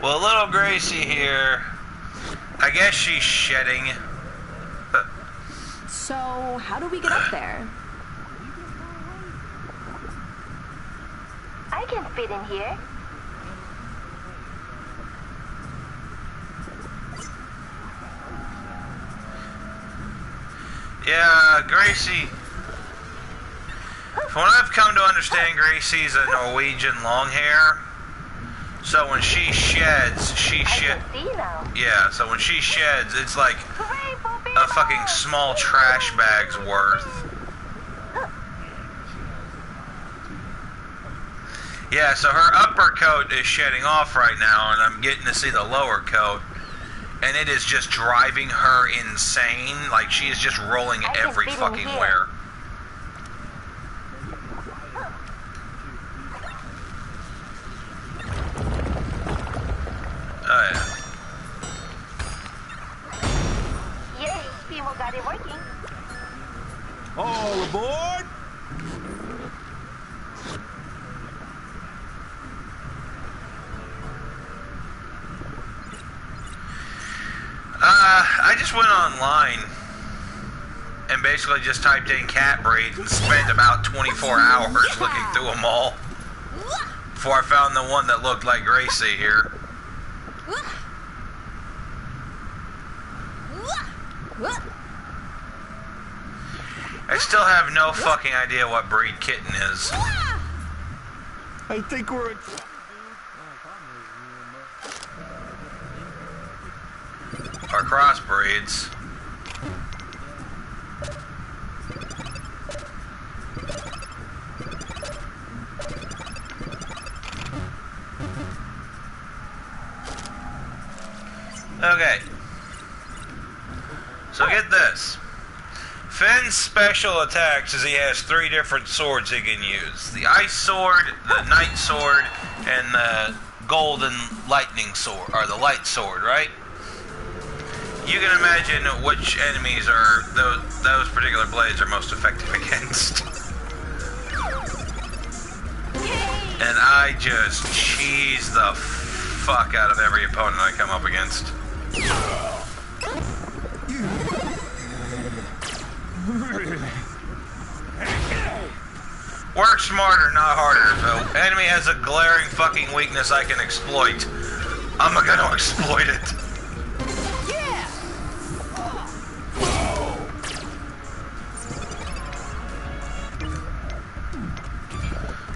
Well, little Gracie here, I guess she's shedding. So, how do we get up there? I can fit in here. Yeah, Gracie. From what I've come to understand, Gracie's a Norwegian Longhair. So when she sheds, yeah, so when she sheds, it's like a fucking small trash bag's worth. Yeah, so her upper coat is shedding off right now, and I'm getting to see the lower coat, and it is just driving her insane. Like, she is just rolling every fucking where. Oh, yeah. Yay, Timo got it working. All aboard! I just went online and basically just typed in cat breeds and spent about 24 hours looking through them all before I found the one that looked like Gracie here. I still have no fucking idea what breed kitten is. I think we're... Or crossbreeds. Okay. So get this. Finn's special attacks is he has 3 different swords he can use. The ice sword, the night sword, and the golden lightning sword, or the light sword, right? You can imagine which enemies are those particular blades are most effective against. And I just cheese the fuck out of every opponent I come up against. Work smarter, not harder. If an enemy has a glaring fucking weakness I can exploit, I'm gonna exploit it.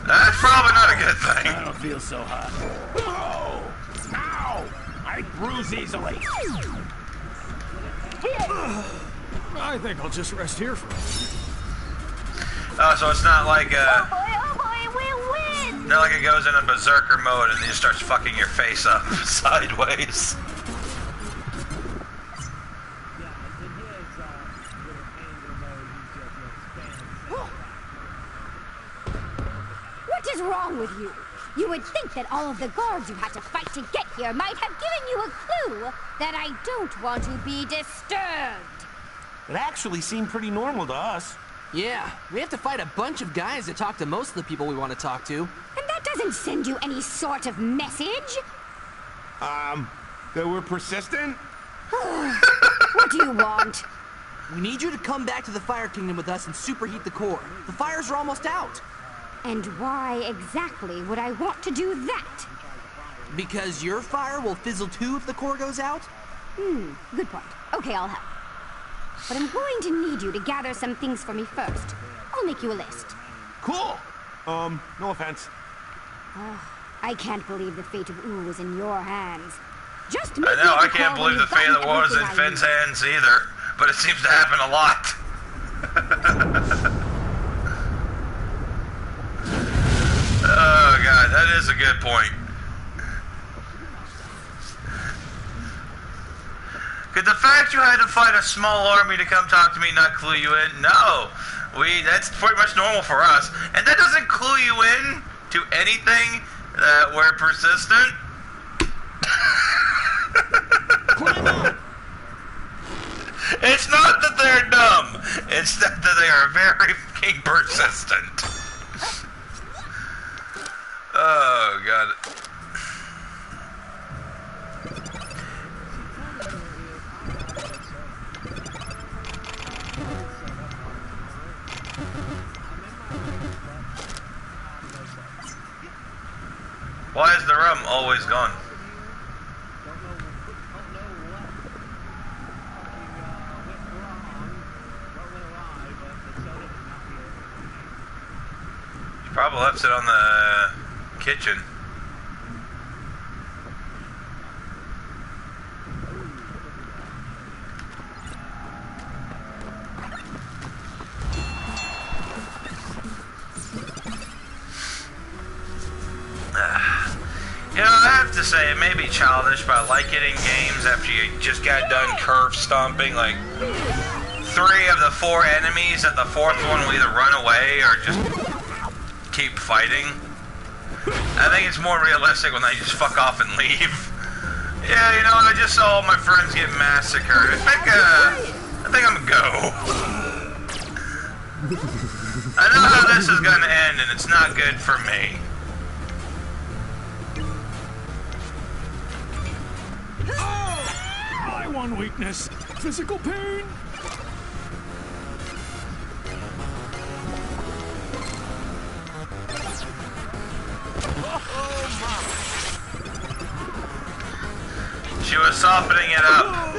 That's probably not a good thing. I don't feel so hot. Oh! Ow! I bruise easily. I think I'll just rest here for a minute. Oh, so it's not like Oh boy, we win! not like it goes in a berserker mode and then it starts fucking your face up sideways. What is wrong with you? You would think that all of the guards you had to fight to get here might have given you a clue that I don't want to be disturbed. It actually seemed pretty normal to us. Yeah, we have to fight a bunch of guys to talk to most of the people we want to talk to. And that doesn't send you any sort of message. That we're persistent? What do you want? We need you to come back to the Fire Kingdom with us and superheat the core. The fires are almost out. And why exactly would I want to do that? Because your fire will fizzle too if the core goes out? Good point. Okay, I'll help. But I'm going to need you to gather some things for me first. I'll make you a list. Cool. No offense. I can't believe the fate of OOO is in your hands. Just I know, I can't believe the fate of the war is in Finn's hands either, but it seems to happen a lot. Oh god, that is a good point. Could the fact you had to fight a small army to come talk to me not clue you in? No. That's pretty much normal for us. And that doesn't clue you in to anything that we're persistent. It's not that they're dumb. It's that they are very fucking persistent. Oh, God. I'm always gone. She probably left it on the kitchen. You know, I have to say, it may be childish, but I like it in games after you just got done curve stomping, like 3 of the 4 enemies, at the 4th one will either run away or just keep fighting. I think it's more realistic when they just fuck off and leave. Yeah, you know what, I just saw all my friends get massacred. I think I'm gonna go. I know how this is gonna end, and it's not good for me. One weakness, physical pain. She was softening it up.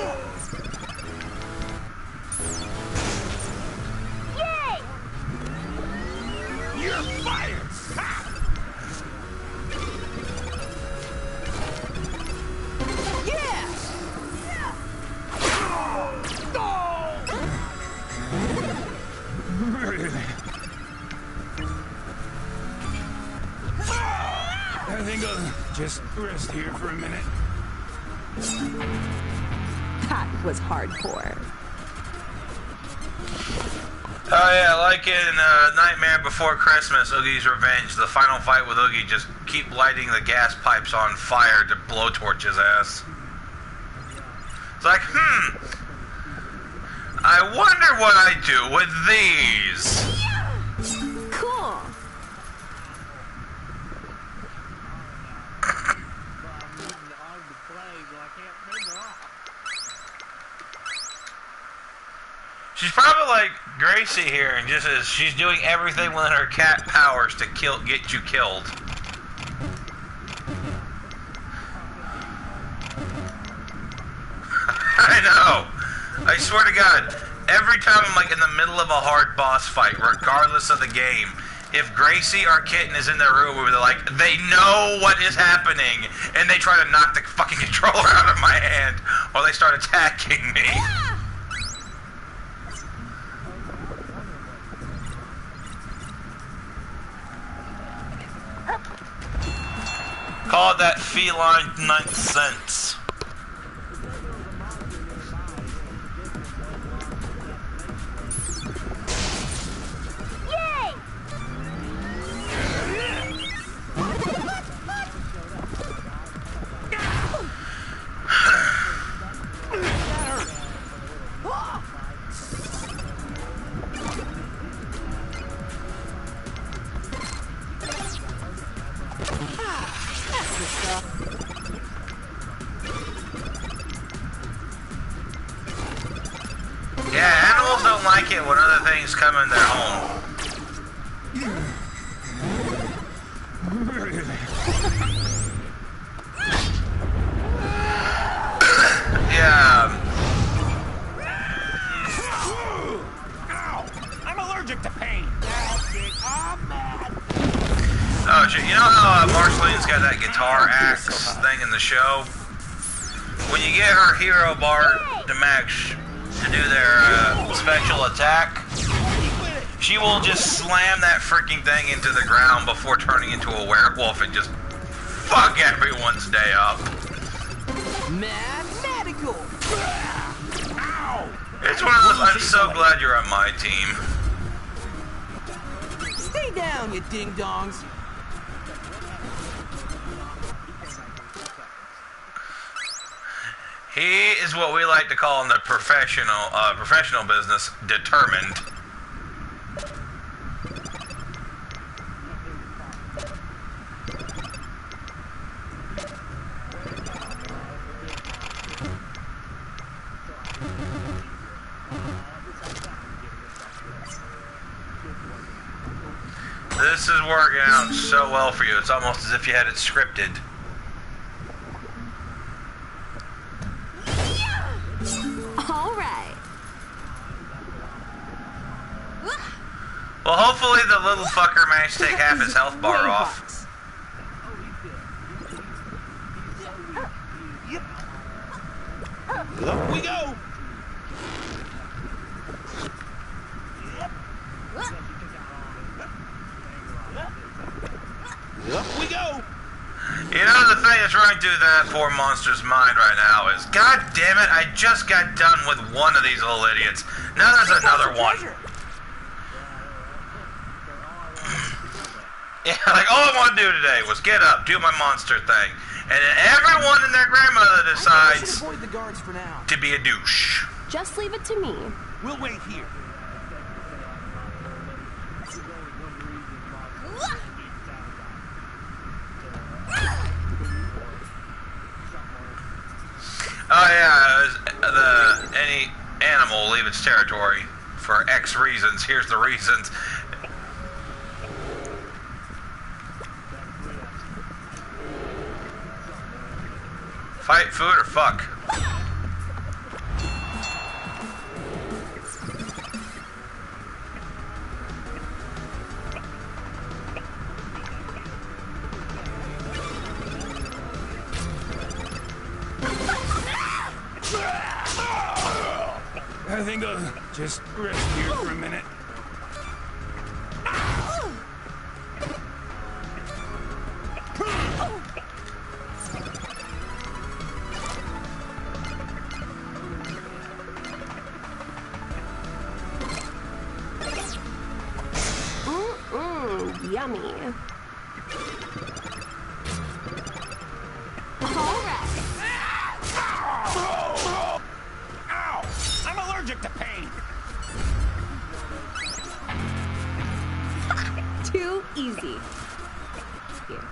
Yay! You're fired. I think I'll just rest here for a minute. That was hardcore. Oh yeah, like in Nightmare Before Christmas, Oogie's Revenge, the final fight with Oogie, just keep lighting the gas pipes on fire to blowtorch his ass. It's like, I wonder what I do with these. Cool. She's probably like Gracie here, and just as she's doing everything within her cat powers to get you killed. I know. I swear to God, every time I'm like in the middle of a hard boss fight, regardless of the game, if Gracie or Kitten is in their room where they're like, they know what is happening, and they try to knock the fucking controller out of my hand, or they start attacking me. Call it that feline 9th sense. Yay! Yeah, animals don't like it when other things come in their home. Yeah. Ow! I'm allergic to pain. I'm mad. Oh shit, you know how Marceline's got that guitar axe thing in the show? When you get her hero bar to max to do their special attack, she will just slam that freaking thing into the ground before turning into a werewolf and just fuck everyone's day up. Mathematical. Ow! It's one of those, I'm so glad you're on my team. Stay down, you ding-dongs. He is what we like to call in the professional business, determined. This is working out so well for you. It's almost as if you had it scripted. All right. Well, hopefully the little fucker managed to take half his health bar off. Up we go. Up we go. You know, the thing that's running through that poor monster's mind right now is, God damn it, I just got done with one of these little idiots. Now there's another one. Yeah, like, all I want to do today was get up, do my monster thing. And then everyone and their grandmother decides avoid the guards for now. to be a douche. Just leave it to me. We'll wait here. Oh yeah, any animal will leave its territory for X reasons. Here's the reasons. Fight, food, or fuck? I think I'll just rest here for a minute. Yummy. All right. Ow! I'm allergic to pain. Too easy. Here.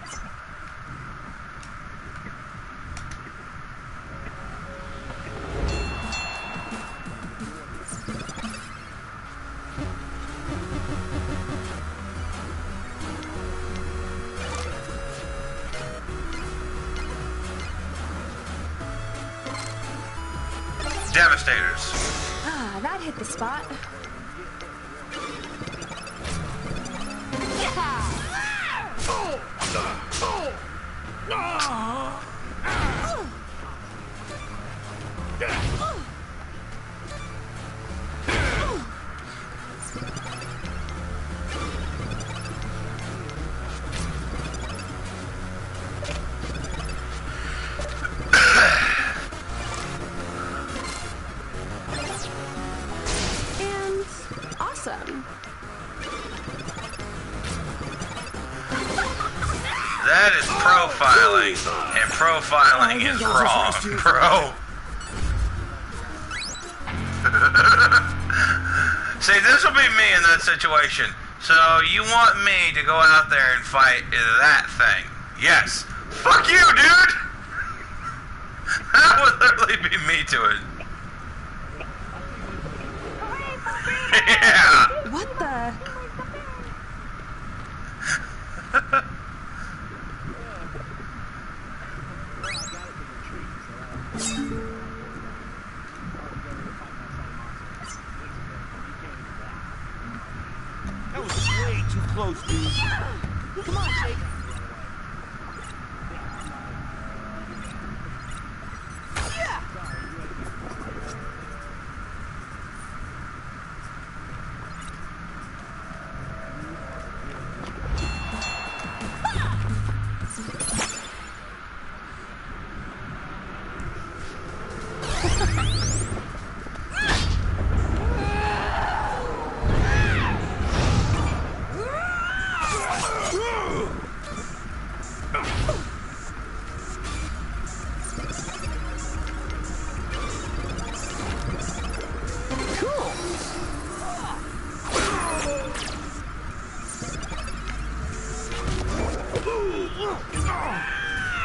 Devastators. Ah, that hit the spot. And awesome. That is profiling, and profiling is wrong, bro. See, this will be me in that situation. So you want me to go out there and fight that thing? Yes. Fuck you, dude. That would literally be me to it. Yeah. What the? That was way too close, dude. Come on, Jake.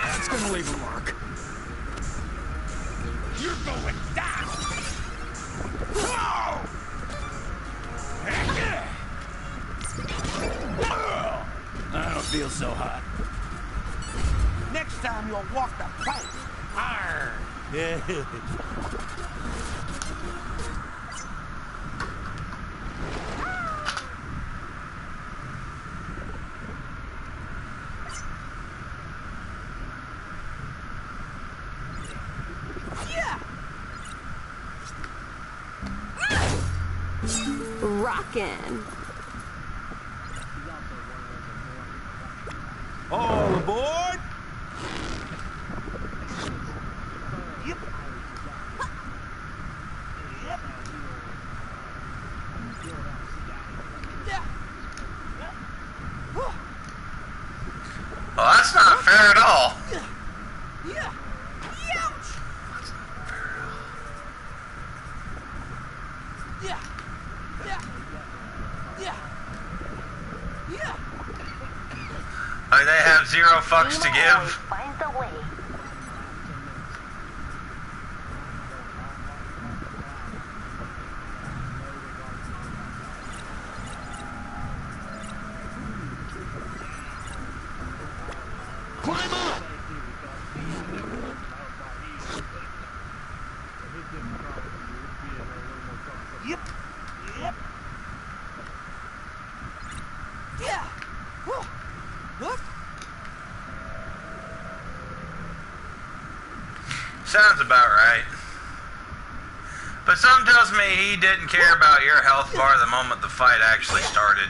That's gonna leave a mark. You're going down. I don't feel so hot. Next time you'll walk the plank. Arr. Rockin'. All aboard! Yep. Yep. Yeah. Well, that's not fair at all. Yeah. Ouch. Yeah. Yeah. Yeah. Yeah. Like they have zero fucks to give. Finds a way. Climb up! Yep. Yep. Yeah. Huh. Sounds about right. But something tells me he didn't care about your health bar the moment the fight actually started.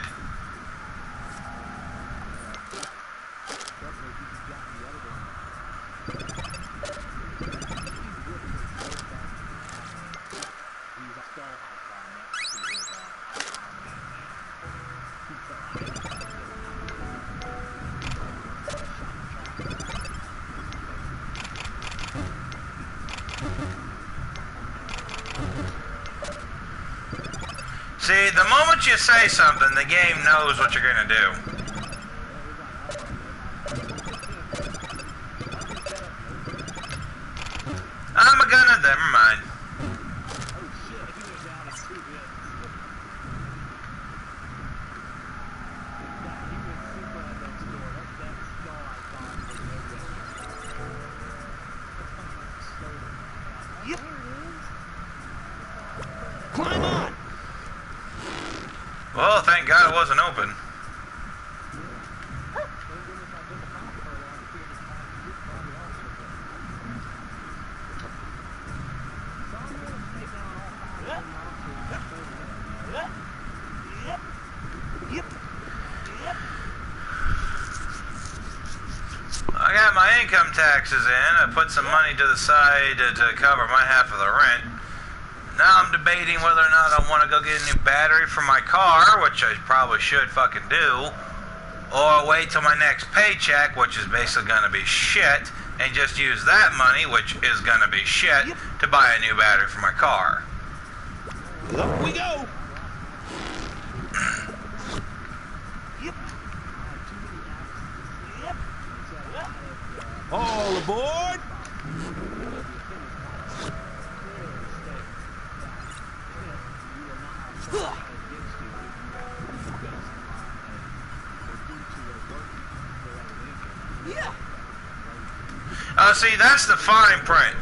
See, the moment you say something, the game knows what you're gonna do. I'm gonna, never mind. Yep. Climb on! Well, thank God it wasn't open. I got my income taxes in. I put some money to the side to cover my half of the rent. Now I'm debating whether or not I want to go get a new battery for my car, which I probably should fucking do, or wait till my next paycheck, which is basically going to be shit, and just use that money, which is going to be shit, to buy a new battery for my car. Up we go! Yep. Yep. All aboard! Yeah. Oh, see, that's the fine print.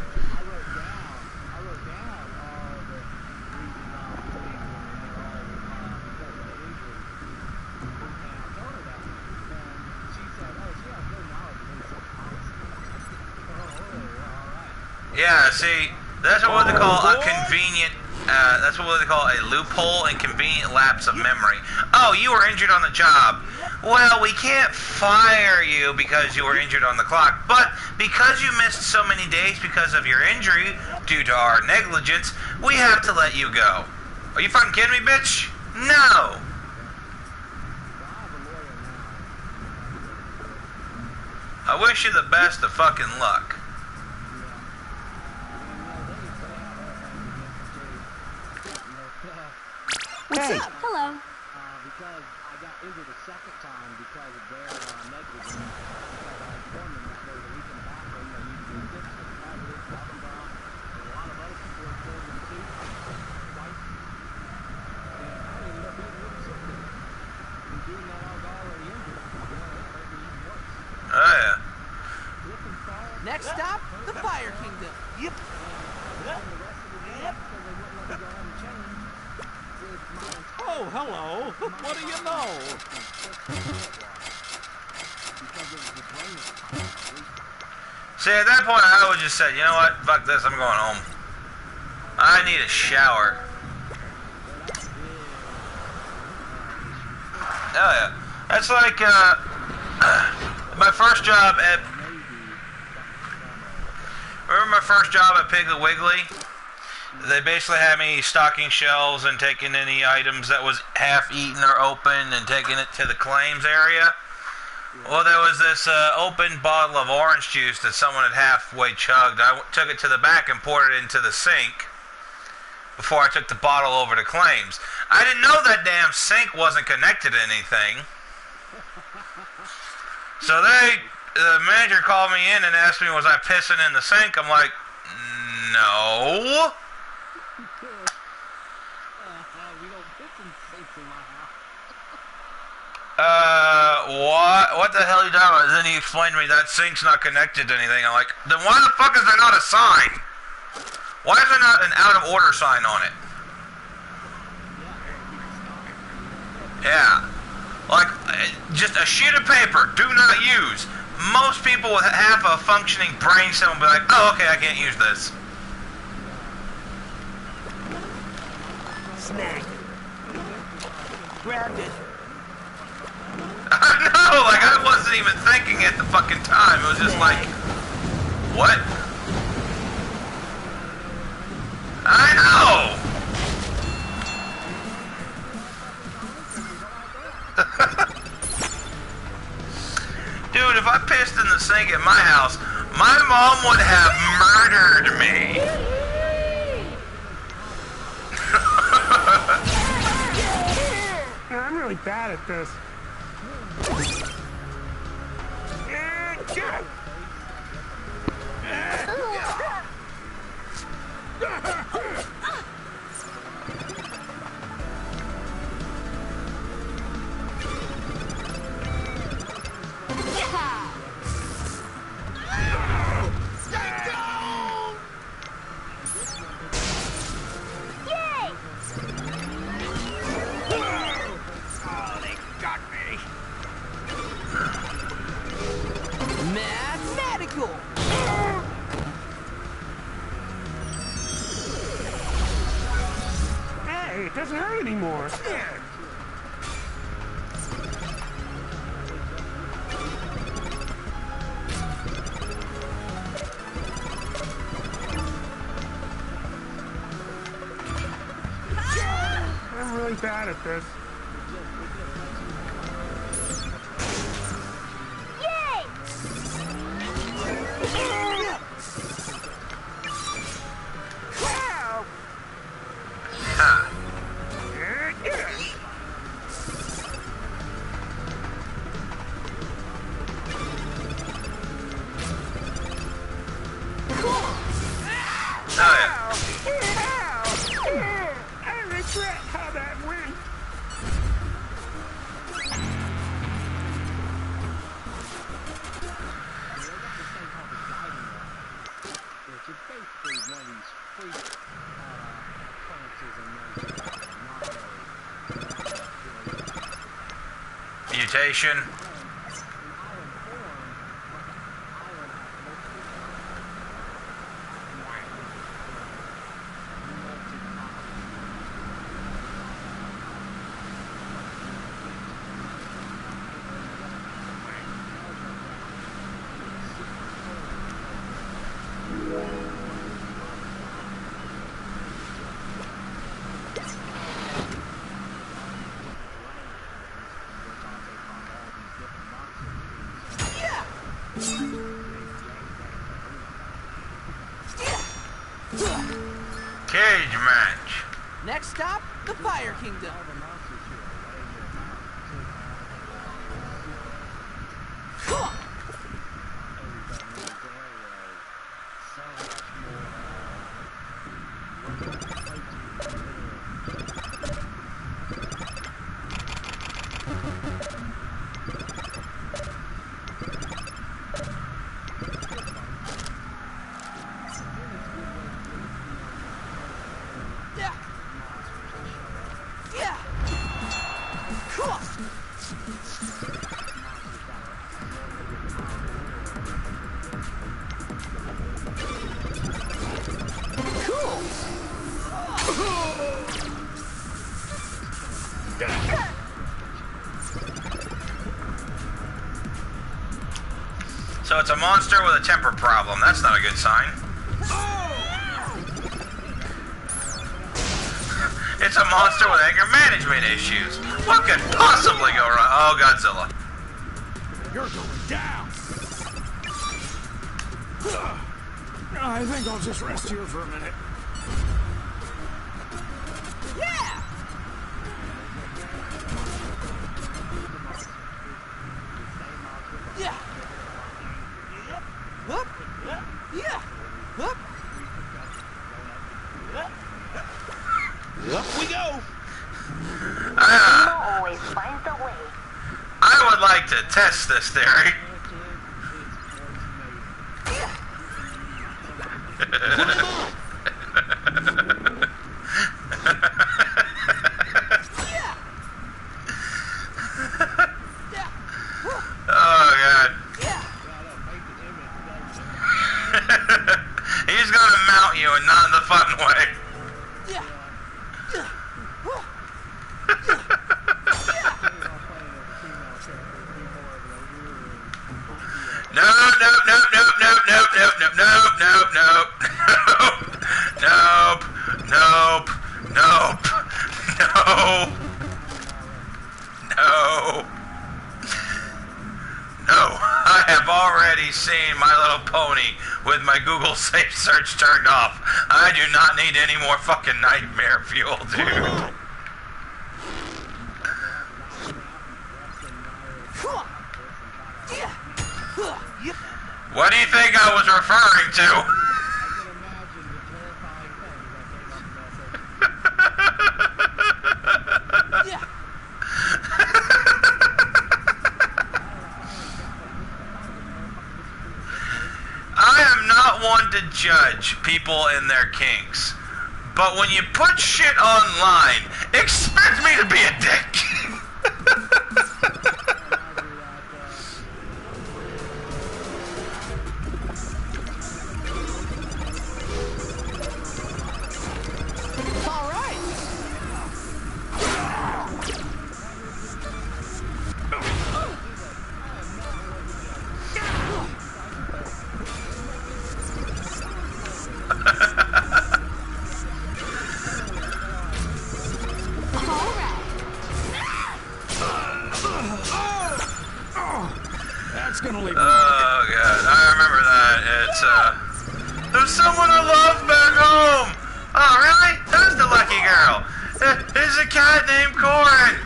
Yeah, see, that's what they call a convenient, that's what they call a loophole and convenient lapse of memory. Oh, you were injured on the job. Well, we can't fire you because you were injured on the clock, but because you missed so many days because of your injury due to our negligence, we have to let you go. Are you fucking kidding me, bitch? No! I wish you the best of fucking luck. What's up? Hello. Because I got injured a second time because of their negligence. Because I informed them that there was a leak in the bathroom, they needed to fix it, cover it, blah, blah, blah. And a lot of other people reported them too, twice. And I ended up getting really sick with it. And being that I was already injured, it made me even worse. Oh, yeah. Slip and fall. Next stop, the Fire Kingdom. Yep. And the rest of the day, because they wouldn't let me go home and change, with my entire Oh, hello. What do you know? See, at that point, I would just say, you know what? Fuck this, I'm going home. I need a shower. Oh yeah, that's like my first job at. Remember my first job at Piggly Wiggly? They basically had me stocking shelves and taking any items that was half eaten or open and taking it to the claims area. Well, there was this open bottle of orange juice that someone had halfway chugged. I took it to the back and poured it into the sink before I took the bottle over to claims. I didn't know that damn sink wasn't connected to anything. So the manager called me in and asked me, was I pissing in the sink? I'm like, no. We don't piss in sinks in my house. What the hell are you talking about? Then he explained to me that sink's not connected to anything. I'm like, then why the fuck is there not a sign? Why is there not an out of order sign on it? Yeah. Like, just a sheet of paper, do not use. Most people with half a functioning brain cell will be like, oh, okay, I can't use this. Snag. Grabbed it. I know, like, I wasn't even thinking at the fucking time. It was just like, what? I know! Dude, if I pissed in the sink at my house, my mom would have murdered me. I'm really bad at this. Mathematical. Hey, it doesn't hurt anymore. I'm really bad at this. Mutation. Cage match. Next stop, the Fire Kingdom. it's a monster with a temper problem. That's not a good sign. It's a monster with anger management issues. What could possibly go wrong? Oh, Godzilla. You're going down. I think I'll just rest here for a minute. Yeah! Yeah! Whoop! Yeah! Whoop! Up we go. Always finds a way. I would like to test this theory. Oh, God. He's gonna mount you and not in the fun way. Seen My Little Pony with my Google Safe Search turned off. I do not need any more fucking nightmare fuel, dude. What do you think I was referring to? One to judge people and their kinks, but when you put shit online, expect me to be a dick. All right. That's gonna leave. Oh, God, I remember that. It's, there's someone I love back home. Oh, really? Who's the lucky girl? It's a cat named Corin.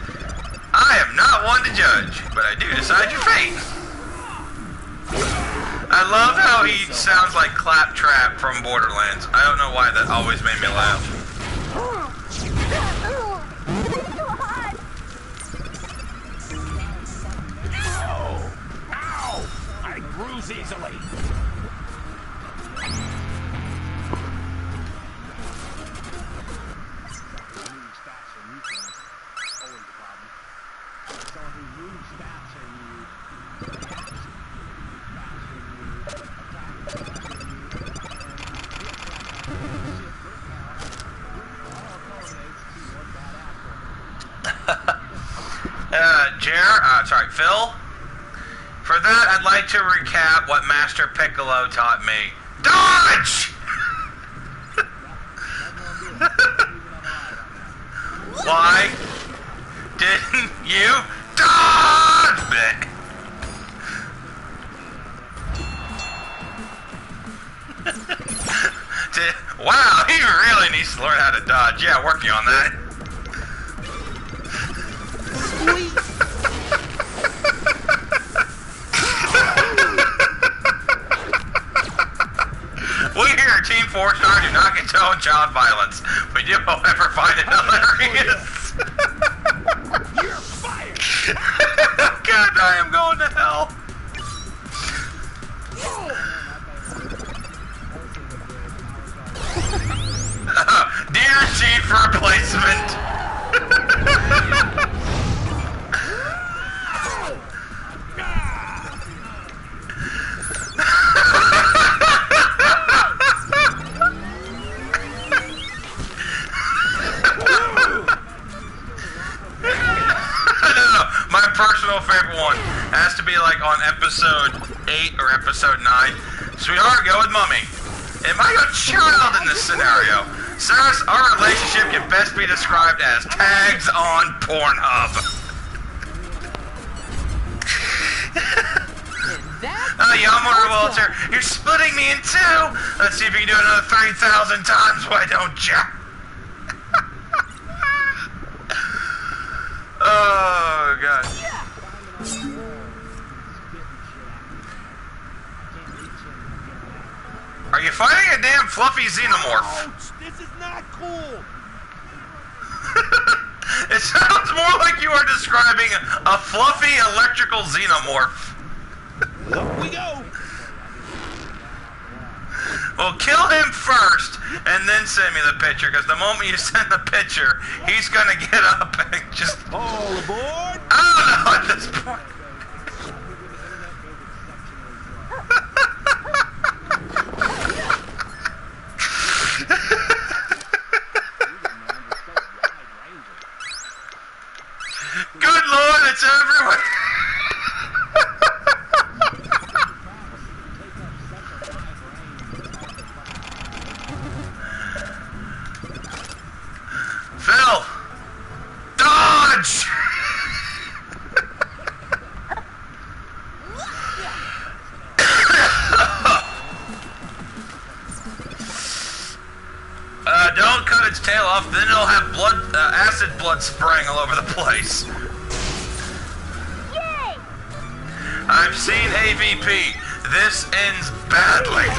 I am not one to judge, but I do decide your fate. I love how he sounds like Claptrap from Borderlands. I don't know why that always made me laugh. I bruise easily. Phil? For that, I'd like to recap what Master Piccolo taught me. Dodge! Why didn't you dodge? Wow, he really needs to learn how to dodge. Yeah, working on that. We here at Team 4-Star do not condone child violence. We do, however, find it hilarious. You're fired. God, I am going to hell. Dear Chief Replacement. My personal favorite one has to be like on episode 8 or episode 9. Sweetheart, go with mommy. Am I a child in this scenario? Sirs, our relationship can best be described as tags on Pornhub. Yeah, I'm on a wheelchair. You're splitting me in two. Let's see if you can do it another 3,000 times. Why don't you? Oh, God. Are you fighting a damn fluffy xenomorph? Ouch, this is not cool. It sounds more like you are describing a fluffy electrical xenomorph. Up we go. Well, kill him first, and then send me the picture, because the moment you send the picture, he's gonna get up and just... All aboard. I don't know at this point. Good Lord, it's everywhere. Phil! Dodge! Don't cut its tail off, then it'll have acid blood spraying all over the place. Yay! I've seen AVP. This ends badly.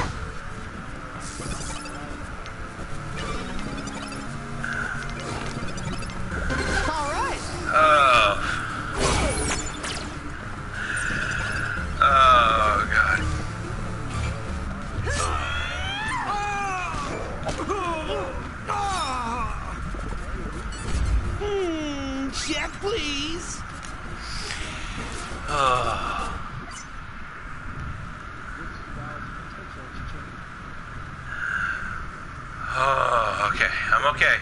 Oh, God. Check, please. Oh, okay. I'm okay.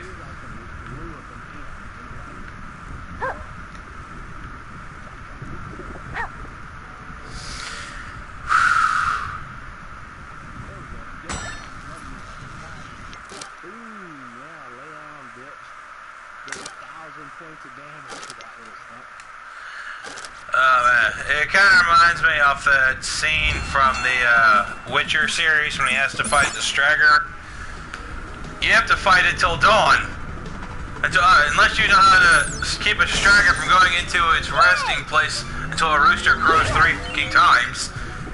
Oh, man. It kind of reminds me of that scene from the Witcher series when he has to fight the Straggler. You have to fight it till dawn. Unless you know how to keep a Straggler from going into its resting place until a rooster crows 3 fucking times,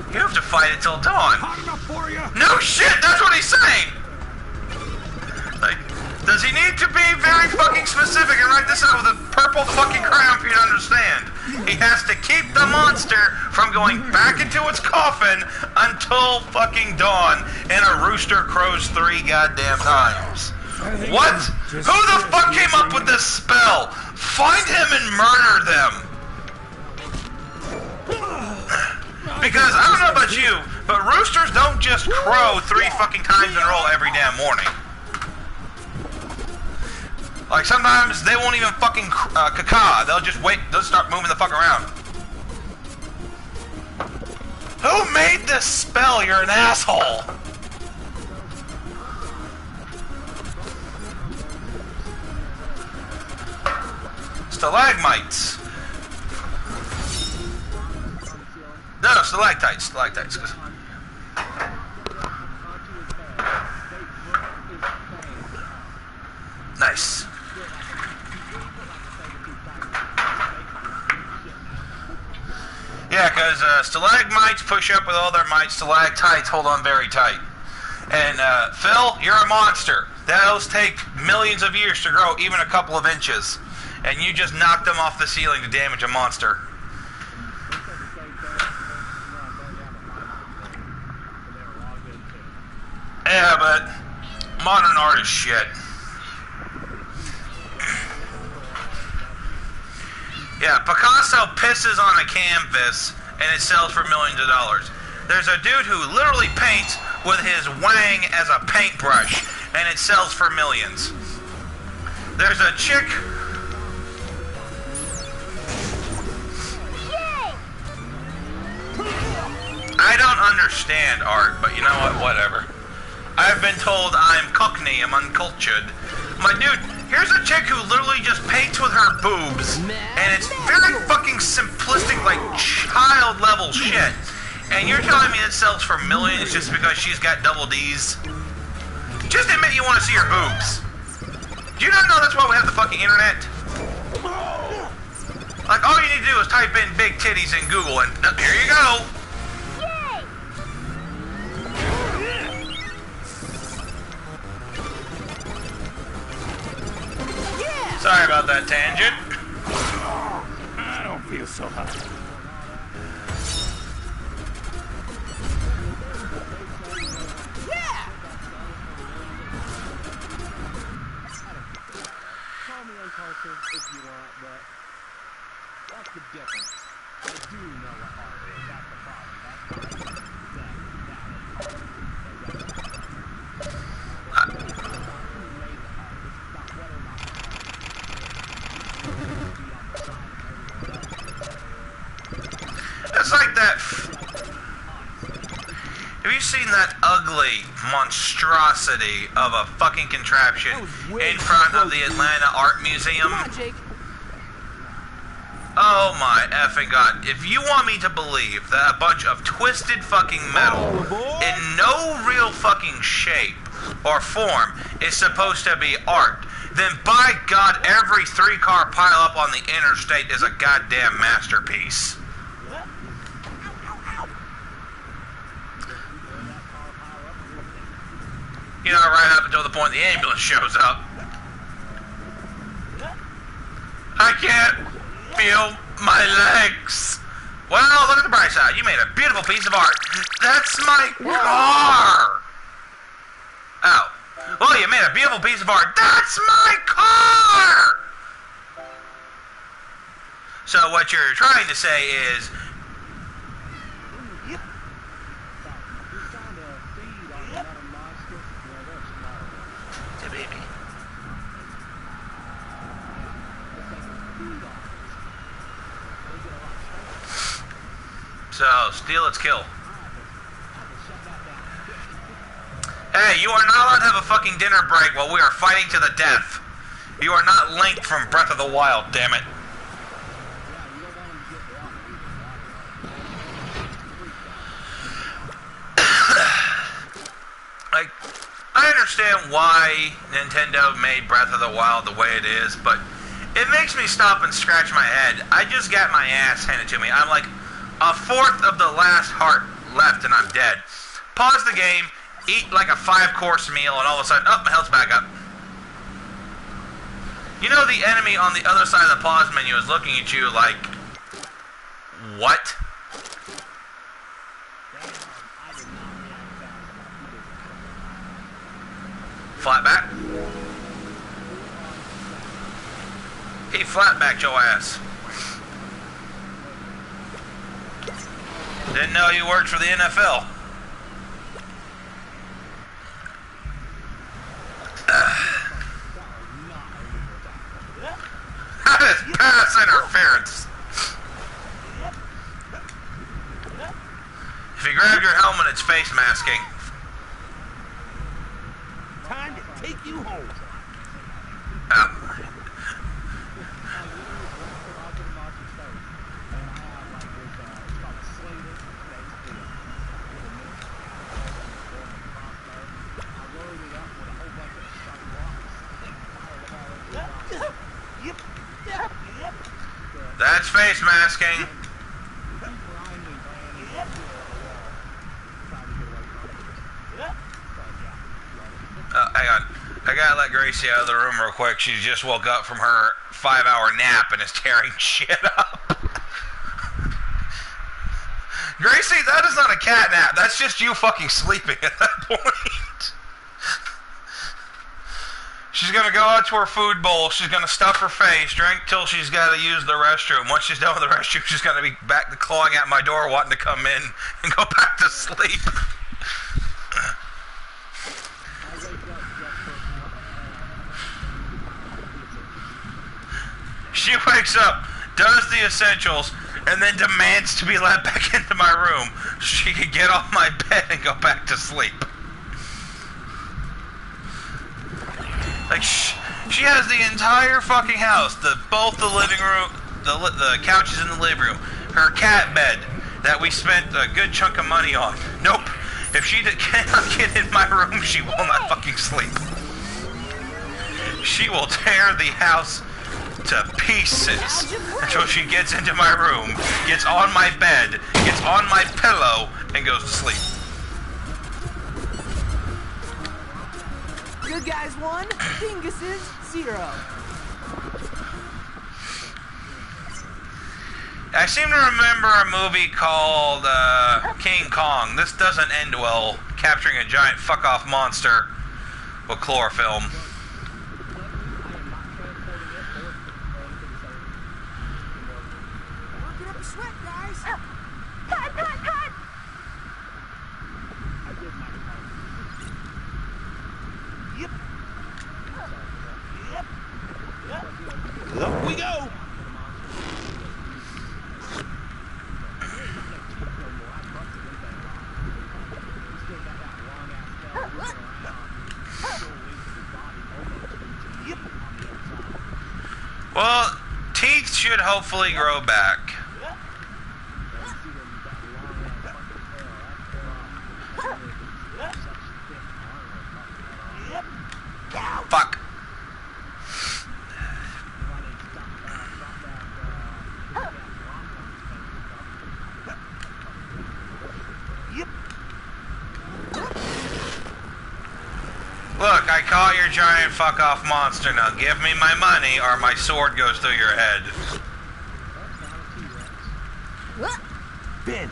you have to fight it till dawn. Hot enough for you. No shit, that's what he's saying! Like, does he need to be very fucking specific and write this out with a purple fucking crayon for you to understand? He has to keep the monster from going back into its coffin until fucking dawn, and a rooster crows 3 goddamn times. What? Who the fuck came up with this spell? Find him and murder them! Because, I don't know about you, but roosters don't just crow 3 fucking times in a row every damn morning. Like, sometimes they won't even fucking caca. They'll just wait. They'll start moving the fuck around. Who made this spell? You're an asshole. Stalagmites. No, stalactites. Stalactites. Nice. Yeah, because stalagmites push up with all their might, stalactites hold on very tight. And Phil, you're a monster. Those take millions of years to grow, even a couple of inches. And you just knocked them off the ceiling to damage a monster. Yeah, but modern art is shit. Yeah, Picasso pisses on a canvas and it sells for millions of dollars. There's a dude who literally paints with his wang as a paintbrush and it sells for millions. There's a chick... Yay! I don't understand art, but you know what? Whatever. I've been told I'm cockney, I'm uncultured. My dude, here's a chick who literally just paints with her boobs, and it's very fucking simplistic, like child-level shit. And you're telling me it sells for millions just because she's got double D's? Just admit you want to see her boobs. Do you not know that's why we have the fucking internet? Like, all you need to do is type in big titties in Google, and here you go. Sorry about that tangent. I don't feel so hot. Yeah! Call me uncultured if you want, but what's the difference? I do know what art is. That's the problem. It's like that. Have you seen that ugly monstrosity of a fucking contraption in front of the Atlanta Art Museum? Come on, Jake. Oh my effing god. If you want me to believe that a bunch of twisted fucking metal in no real fucking shape or form is supposed to be art, then by God, every 3-car pileup on the interstate is a goddamn masterpiece. You know, right up until the point the ambulance shows up. I can't feel my legs. Well, look at the bright side. You made a beautiful piece of art. That's my car. Oh. Well, you made a beautiful piece of art. That's my car. So what you're trying to say is, so, steal, let's kill. Hey, you are not allowed to have a fucking dinner break while we are fighting to the death. You are not Link from Breath of the Wild, damn it. Like, I understand why Nintendo made Breath of the Wild the way it is, but it makes me stop and scratch my head. I just got my ass handed to me. I'm like a fourth of the last heart left and I'm dead. Pause the game, eat like a 5-course meal, and all of a sudden, oh, my health's back up. You know the enemy on the other side of the pause menu is looking at you like, what? Flat back? He flat backed your ass. Didn't know you worked for the NFL. That is pass interference. If you grab your helmet, it's face masking. Time to take you home. Oh. That's face masking. Hang on. I gotta let Gracie out of the room real quick. She just woke up from her 5-hour nap and is tearing shit up. Gracie, that is not a cat nap. That's just you fucking sleeping at that point. She's gonna go out to her food bowl. She's gonna stuff her face, drink till she's gotta use the restroom. Once she's done with the restroom, she's gonna be back to clawing at my door, wanting to come in and go back to sleep. She wakes up, does the essentials, and then demands to be let back into my room so she can get off my bed and go back to sleep. Like, she has the entire fucking house, both the living room, the couches in the living room, her cat bed that we spent a good chunk of money on. Nope. If she cannot get in my room, she will not fucking sleep. She will tear the house to pieces until she gets into my room, gets on my bed, gets on my pillow, and goes to sleep. Good guys 1, dinguses 0. I seem to remember a movie called King Kong. This doesn't end well, capturing a giant fuck-off monster with chlorophyll. Working up a sweat, guys. Cut, cut, cut! Yep. Up we go. Well, teeth should hopefully grow back. Fuck. Look, I caught your giant fuck-off monster. Now give me my money or my sword goes through your head. Ben,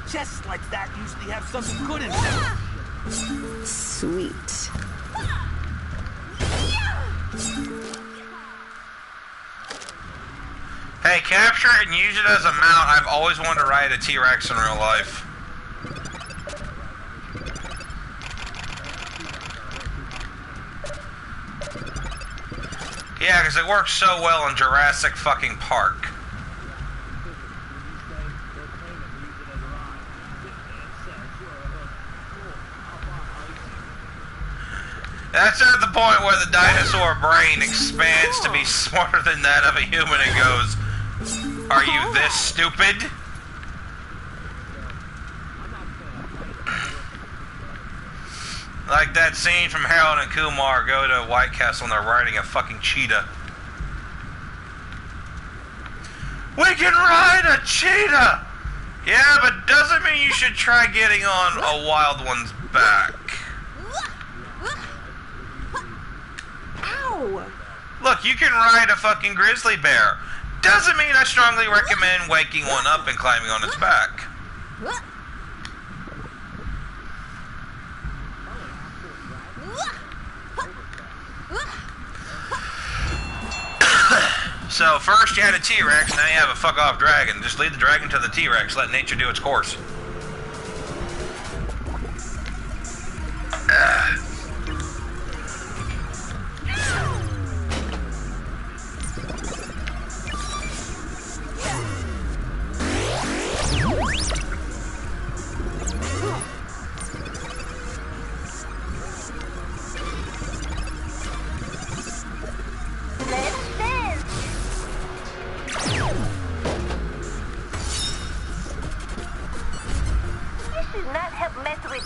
chests like that usually have something good in them. Sweet. Hey, capture it and use it as a mount. I've always wanted to ride a T-Rex in real life. Yeah, because it works so well in Jurassic fucking Park. That's at the point where the dinosaur brain expands to be smarter than that of a human and goes, "Are you this stupid?" Like that scene from Harold and Kumar go to White Castle and they're riding a fucking cheetah. We can ride a cheetah! Yeah, but doesn't mean you should try getting on a wild one's back. Ow! Look, you can ride a fucking grizzly bear. Doesn't mean I strongly recommend waking one up and climbing on its back. So first you had a T-Rex, now you have a fuck-off dragon. Just lead the dragon to the T-Rex, let nature do its course.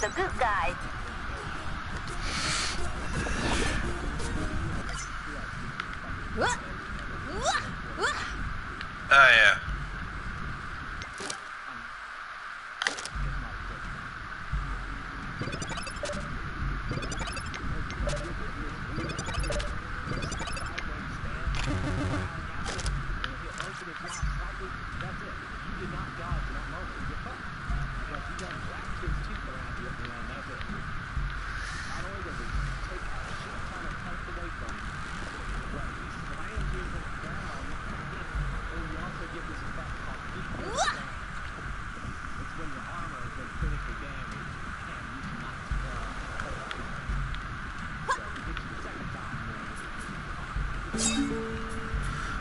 The good guy. Oh yeah.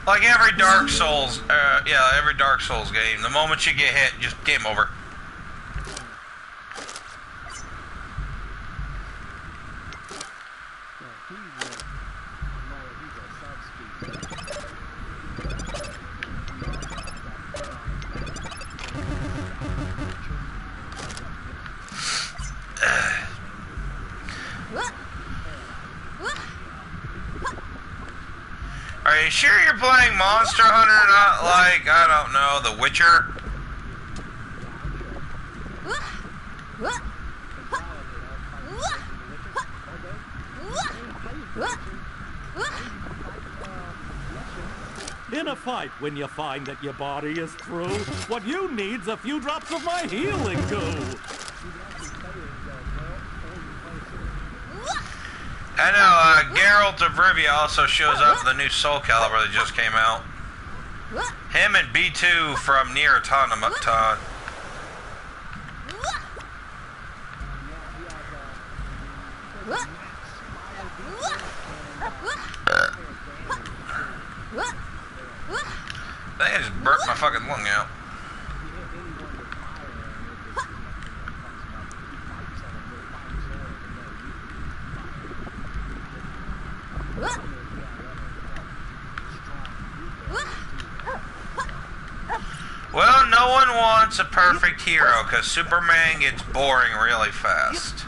Like every Dark Souls, yeah, every Dark Souls game, the moment you get hit, just game over. Are you sure you're playing Monster Hunter, not like, I don't know, The Witcher? In a fight, when you find that your body is through, what you need's a few drops of my healing goo. I know, Geralt of Rivia also shows up in the new Soul Calibur that just came out. Him and B2 from Nier Automata. I think I just burnt my fucking lung out. Well, no one wants a perfect hero, because Superman gets boring really fast.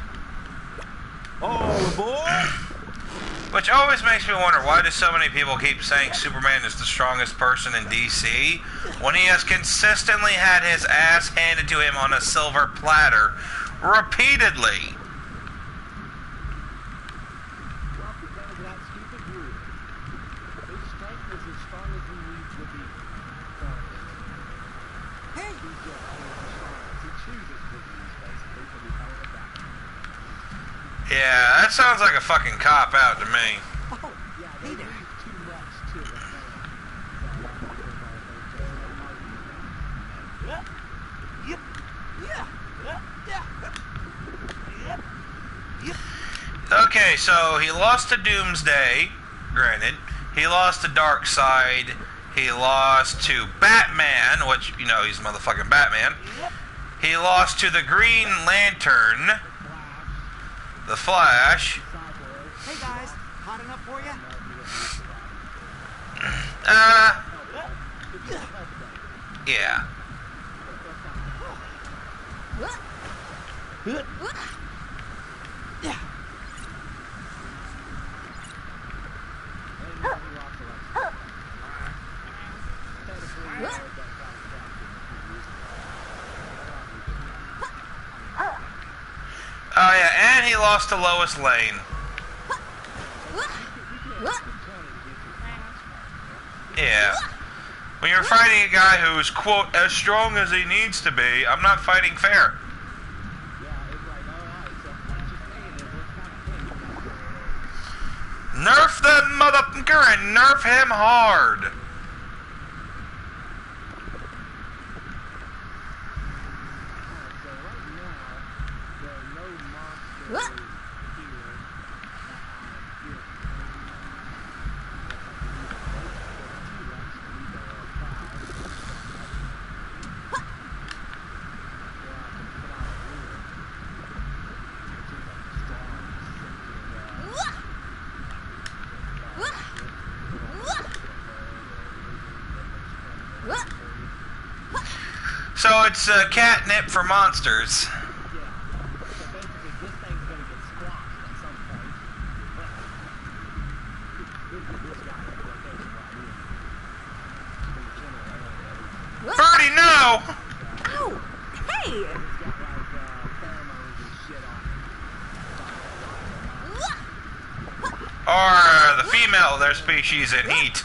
All aboard! Which always makes me wonder, why do so many people keep saying Superman is the strongest person in DC, when he has consistently had his ass handed to him on a silver platter, repeatedly? Yeah, that sounds like a fucking cop-out to me. Oh, hey there. Okay, so he lost to Doomsday, granted. He lost to Darkseid. He lost to Batman, which, you know, he's motherfucking Batman. He lost to the Green Lantern. The Flash. Hey guys, hot enough for you? Yeah. Oh yeah, and he lost to Lois Lane. Yeah. When you're fighting a guy who's, quote, as strong as he needs to be, I'm not fighting fair. Nerf that motherfucker and nerf him hard. So it's catnip for monsters. Birdie, no! Ow! Hey! Or the female of their species in heat.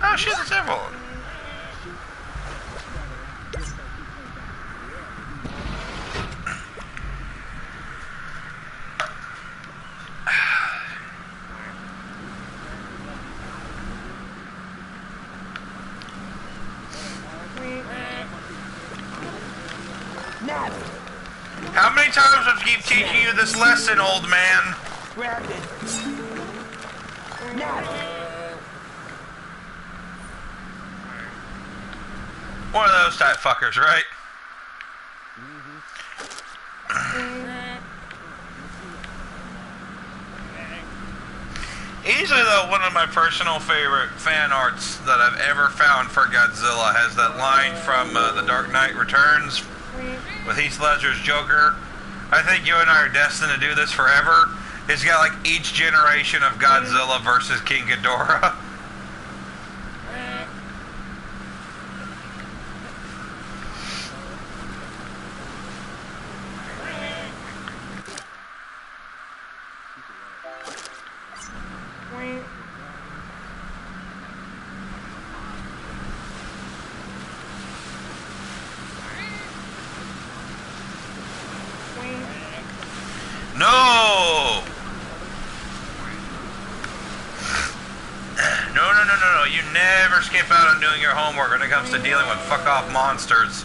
Oh shit, there's several. times I keep teaching you this lesson, old man? Grab it. Nab it. One of those type fuckers, right? Easily, though, one of my personal favorite fan arts that I've ever found for Godzilla has that line from The Dark Knight Returns with Heath Ledger's Joker. I think you and I are destined to do this forever. It's got like each generation of Godzilla versus King Ghidorah. No! No. You never skip out on doing your homework when it comes to dealing with fuck-off monsters.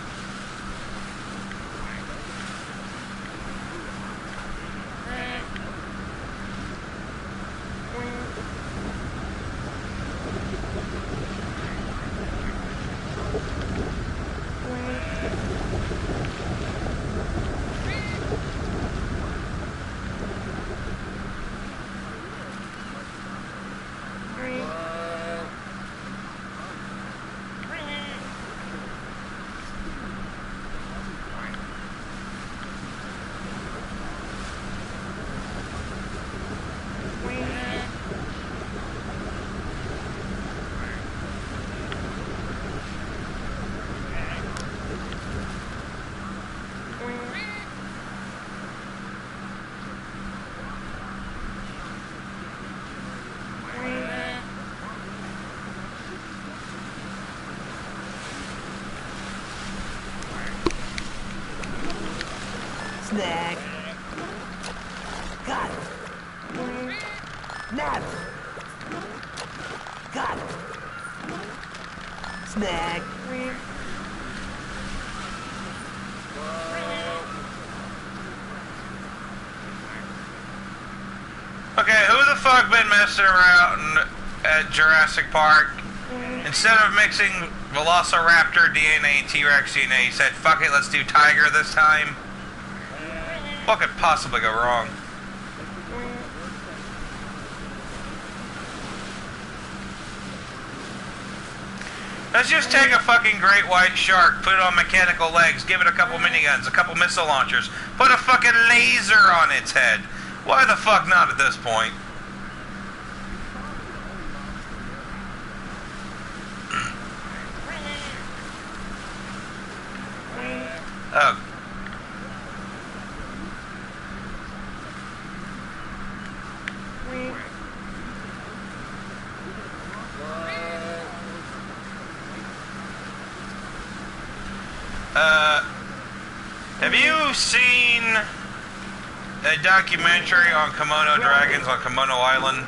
Snack. Got it. Nab it. Got it. Snack. Okay, who the fuck been messing around at Jurassic Park? Instead of mixing Velociraptor DNA and T-Rex DNA, he said, fuck it, let's do Tiger this time. What could possibly go wrong? Let's just take a fucking great white shark, put it on mechanical legs, give it a couple miniguns, a couple missile launchers, put a fucking laser on its head. Why the fuck not at this point? Oh. Have you seen a documentary on kimono dragons on Kimono Island?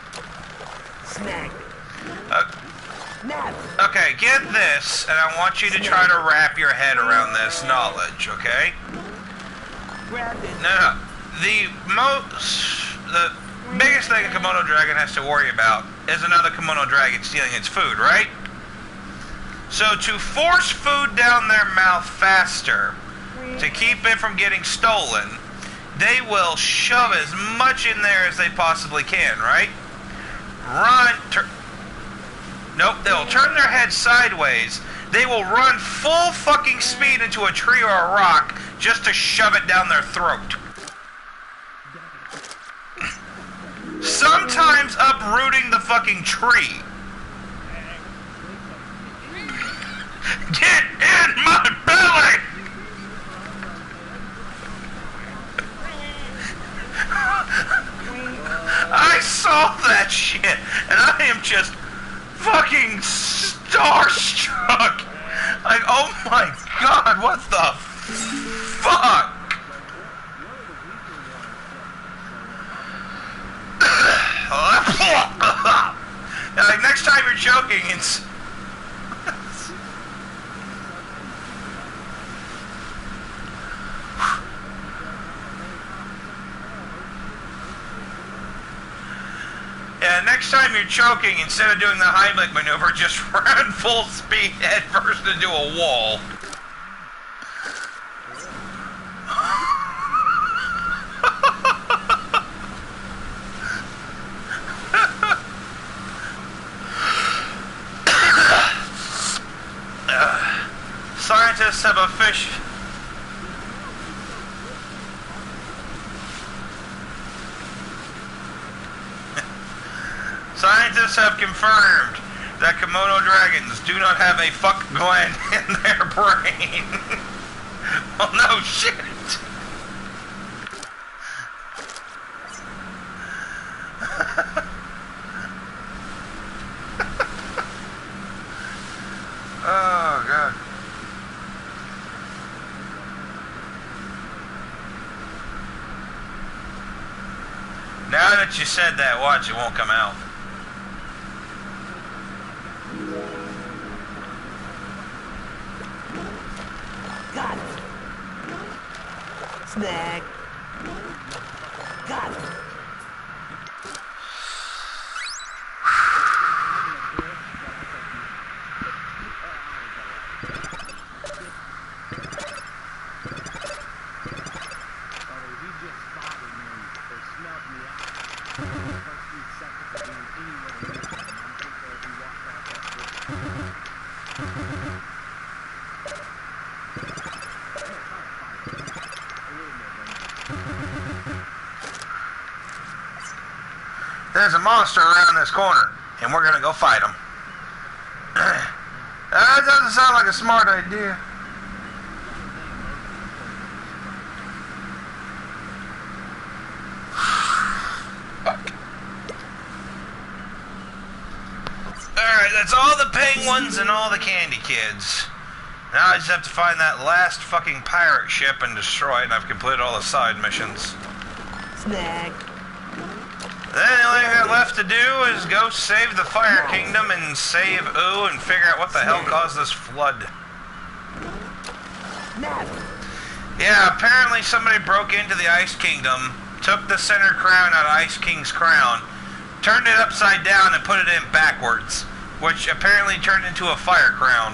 Snack. Nab. Okay, get this, and I want you to try to wrap your head around this knowledge, okay? Grab it. No. The biggest thing a kimono dragon has to worry about is another kimono dragon stealing its food, right? So to force food down their mouth faster, to keep it from getting stolen, they will shove as much in there as they possibly can, right? Nope, they'll turn their head sideways. They will run full fucking speed into a tree or a rock just to shove it down their throat. Sometimes uprooting the fucking tree. Get in my belly! I saw that shit, and I am just fucking starstruck. Like, oh my god, what the fuck? Like, next time you're choking, it's... Yeah, next time you're choking, instead of doing the Heimlich maneuver, just run full speed head first into a wall. Scientists have Scientists have confirmed that Komodo dragons do not have a fuck gland in their brain. Well, no shit. Oh, God. Now that you said that, watch, it won't come out. Got it. Snag. Got it. There's a monster around this corner, and we're gonna go fight him. That doesn't sound like a smart idea. Alright, that's all the penguins and all the candy kids. Now I just have to find that last fucking pirate ship and destroy it, and I've completed all the side missions. Snag. Then the only thing left to do is go save the Fire Kingdom and save OOO and figure out what the hell caused this flood. Yeah, apparently somebody broke into the Ice Kingdom, took the center crown out of Ice King's crown, turned it upside down and put it in backwards, which apparently turned into a fire crown.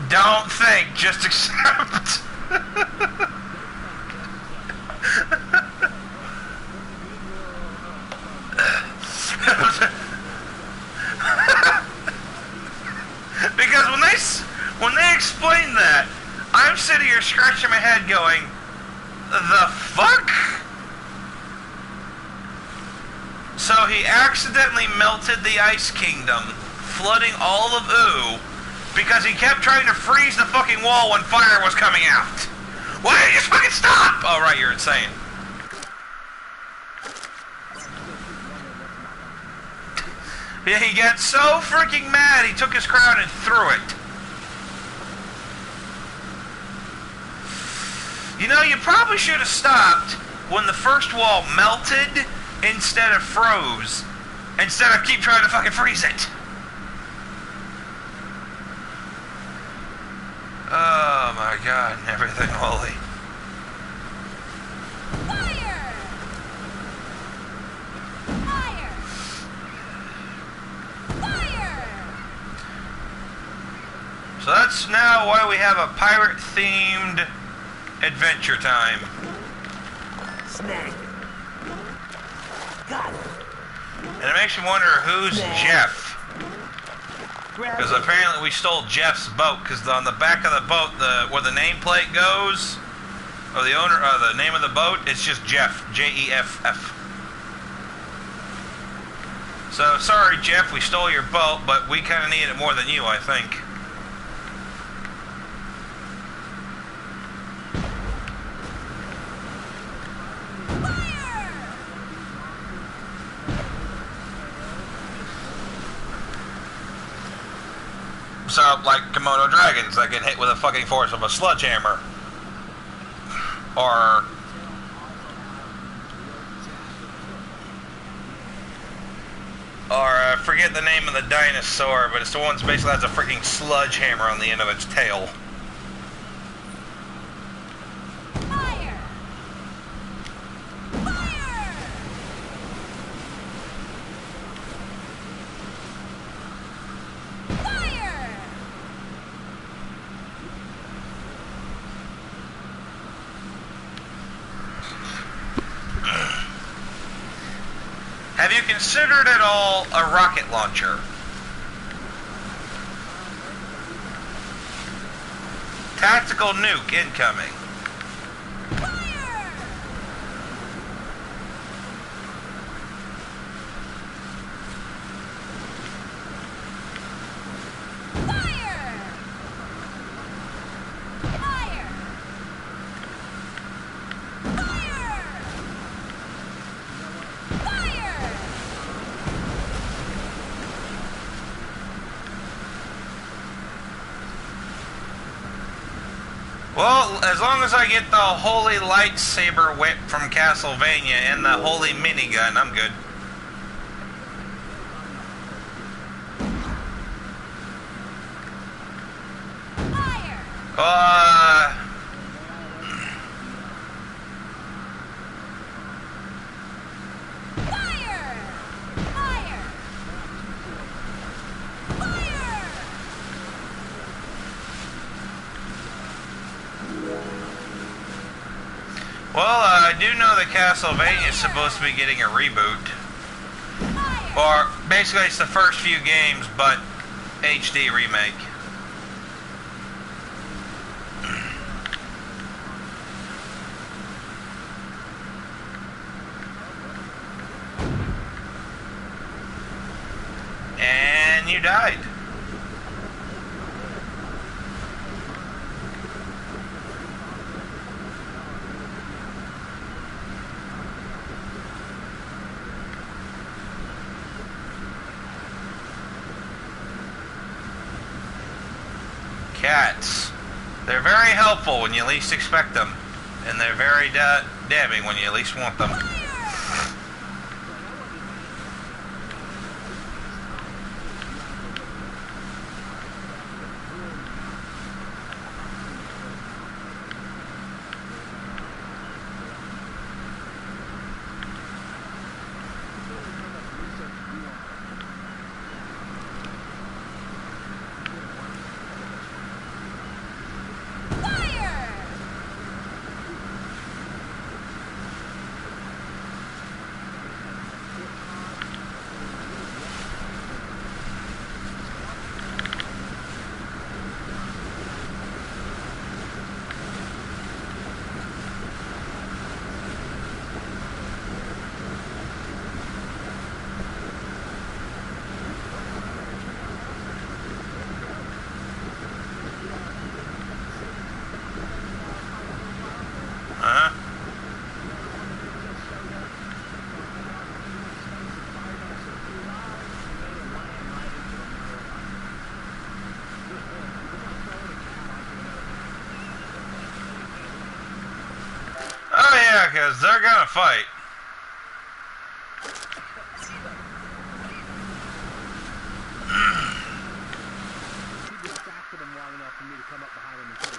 Don't think, just accept. Because when they explain that, I'm sitting here scratching my head going, the fuck? So he accidentally melted the Ice Kingdom, flooding all of OOO, because he kept trying to freeze the fucking wall when fire was coming out. Why didn't you just fucking stop? Oh right, you're insane. Yeah, he got so freaking mad he took his crown and threw it. You know, you probably should have stopped when the first wall melted instead of froze, instead of keep trying to fucking freeze it. Oh my God, and everything holy. Fire! Fire! Fire! So that's now why we have a pirate-themed adventure time. Snag. Got it. And it makes you wonder who's Jeff. Because apparently we stole Jeff's boat, because on the back of the boat, where the nameplate goes, or the owner, the name of the boat, it's just Jeff, J-E-F-F. So, sorry Jeff, we stole your boat, but we kind of need it more than you, I think. So, like Komodo dragons that get hit with the fucking force of a sledgehammer. Or... I forget the name of the dinosaur, but it's the one that basically has a freaking sledgehammer on the end of its tail. Fire! Fire! Have you considered at all a rocket launcher? Tactical nuke incoming. Well, as long as I get the holy lightsaber whip from Castlevania and the holy minigun, I'm good. Fire! Fire! Fire! Fire! Well, I do know that Castlevania is supposed to be getting a reboot. Or, basically it's the first few games, but HD remake. And you died. Cats. They're very helpful when you least expect them, and they're very damning when you least want them. Because they're gonna fight. He distracted him long enough for me to come up behind him and kill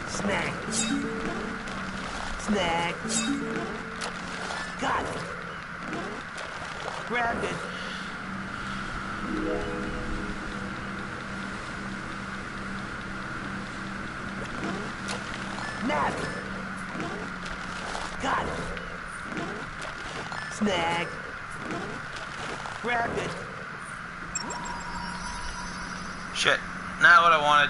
Snack. Snack. Got it. Grabbed it. Nab it. Got it. Snag. Grabbed it. Shit, not what I wanted.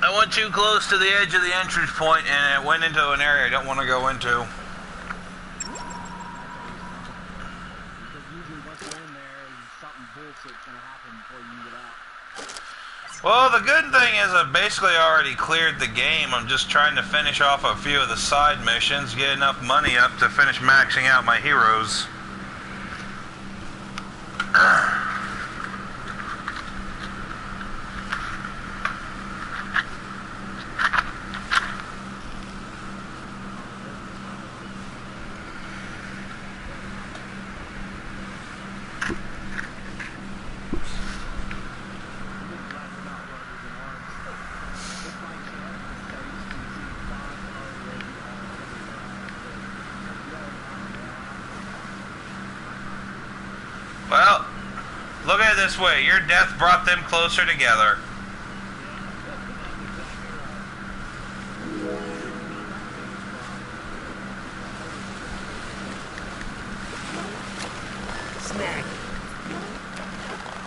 I went too close to the edge of the entrance point and it went into an area I don't want to go into. Because usually once you're in there, something bullshit's gonna happen before you get out. Well, the good thing is I've basically already cleared the game. I'm just trying to finish off a few of the side missions, get enough money up to finish maxing out my heroes. Look at it this way. Your death brought them closer together. Snag.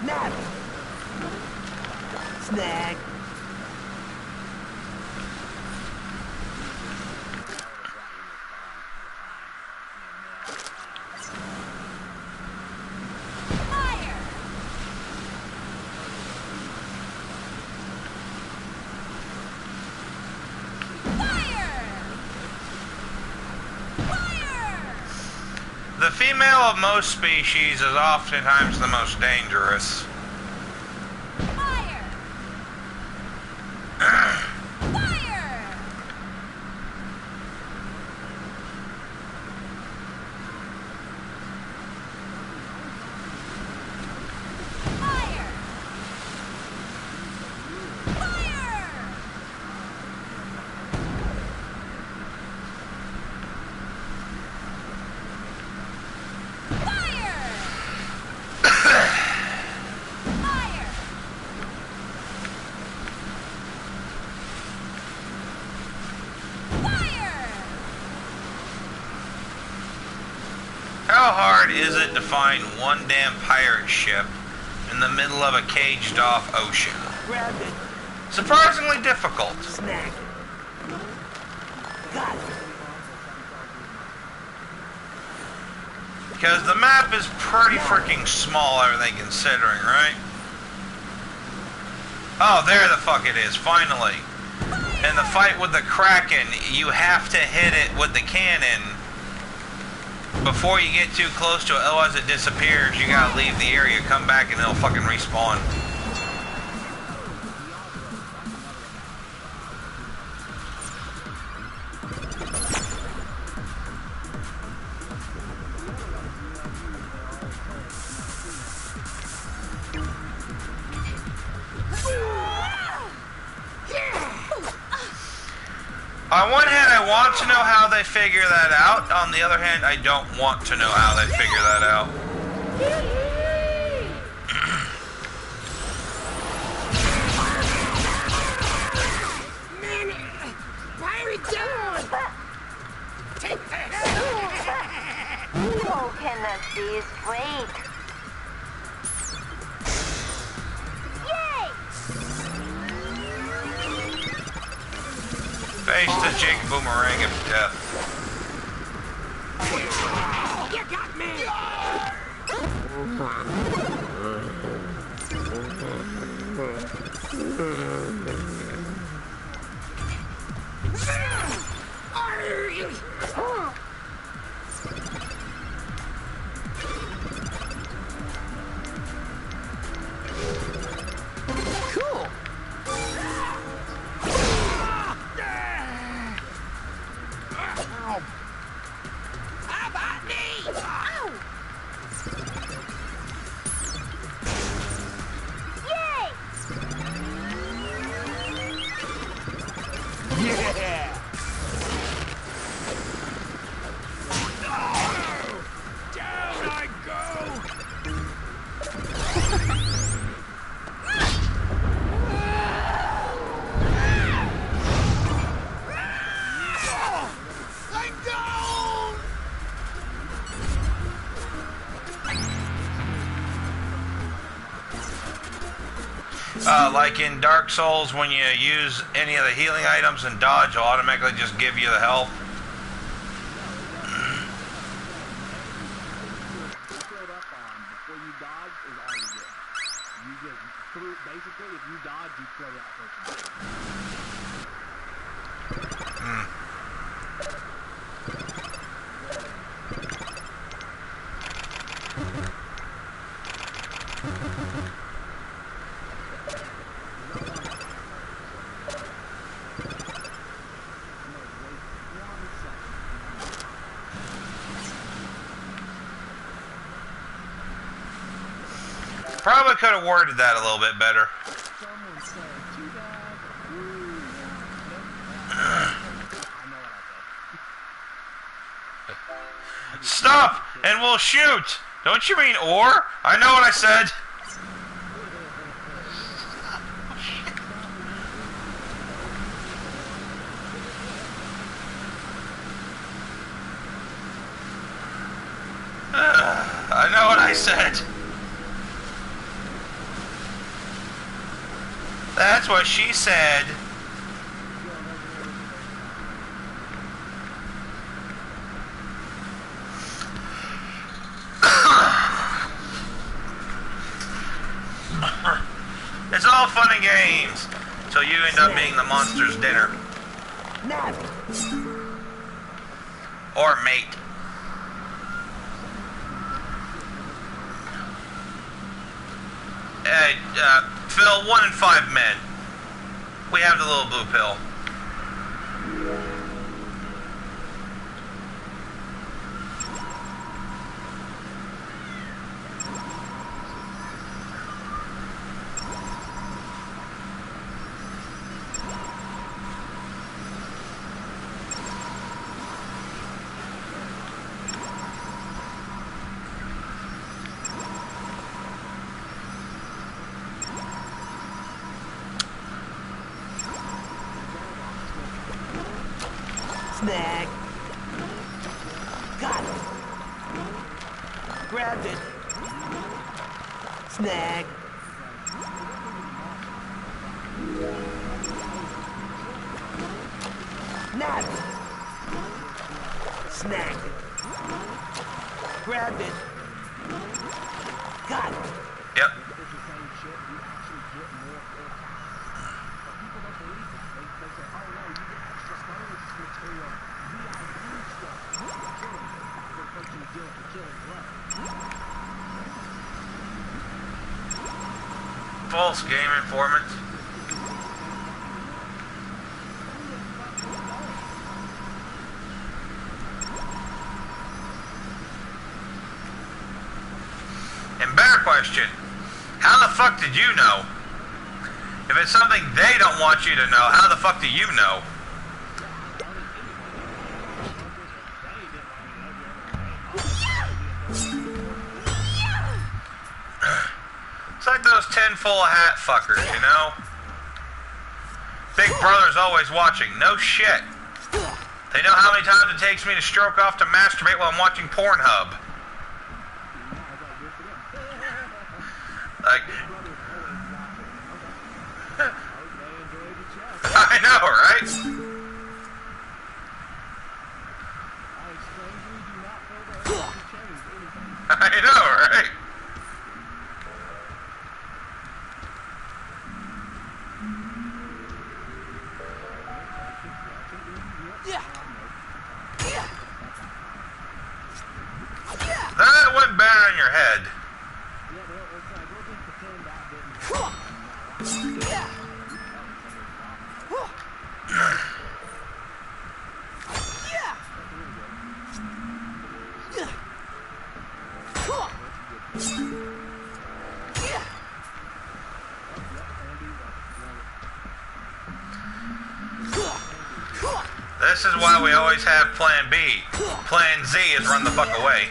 Nab. Snag. The female of most species is oftentimes the most dangerous. Fire! Fire! Fire! Fire! How hard is it to find one damn pirate ship in the middle of a caged off ocean? Grab it. Surprisingly difficult. Snag. Got it. Because the map is pretty freaking small, everything considering, right? Oh, there the fuck it is, finally. In the fight with the Kraken, you have to hit it with the cannon before you get too close to it, otherwise it disappears. You gotta leave the area, come back, and it'll fucking respawn. On one hand, I want to know how they figure that out. On the other hand, I don't want to know how they figure that out. Pirate down! Take that! Oh, can the seas wait? Face the Jake Boomerang of death. You got me! Cool. How about me? Ow! Yay! Yeah! Down I go! I'm down! Like in Dark Souls, when you use any of the healing items and dodge, it'll automatically just give you the health. Filled up on before you dodge is all you get. You get through, basically, if you dodge, you throw that person. Probably could have worded that a little bit better. Someone said, too bad. Stop, and we'll shoot. Don't you mean or? I know what I said. I said. That's what she said. It's all fun and games till you end up being the monster's dinner. Or mate. Hey, Phil, 1 in 5 men. We have the little blue pill. Snag. Got it. Grabbed it. Snag. Nabbed it. Snagged it. Grabbed it. Got it. Yep. False game informant. And better question, how the fuck did you know? If it's something they don't want you to know, how the fuck do you know? It's like those tinfoil hat fuckers, you know? Big Brother's always watching. No shit. They know how many times it takes me to stroke off to masturbate while I'm watching Pornhub. Like... I know, right? I know, right? That went better in your head. This is why we always have Plan B. Plan Z is run the fuck away.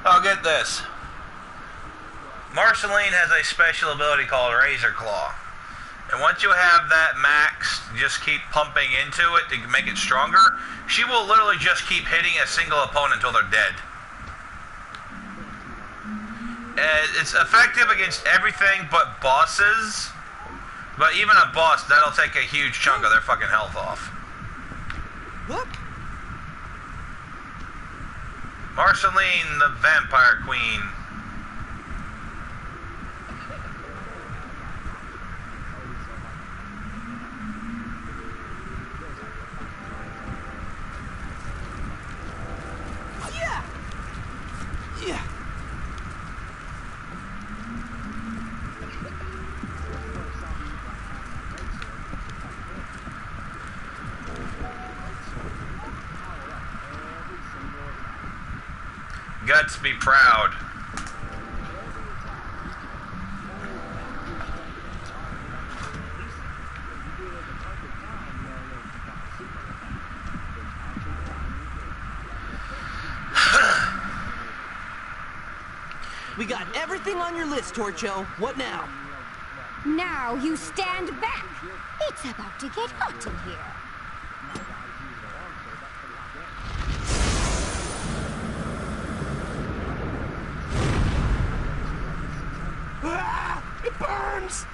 Oh, get this. Marceline has a special ability called Razor Claw. And once you have that maxed, just keep pumping into it to make it stronger, she will literally just keep hitting a single opponent until they're dead. And it's effective against everything but bosses. But even a boss, that'll take a huge chunk of their fucking health off. Marceline, the Vampire Queen. Guts be proud. We got everything on your list, Torcho. What now? Now you stand back. It's about to get hot in here. Ah! It burns!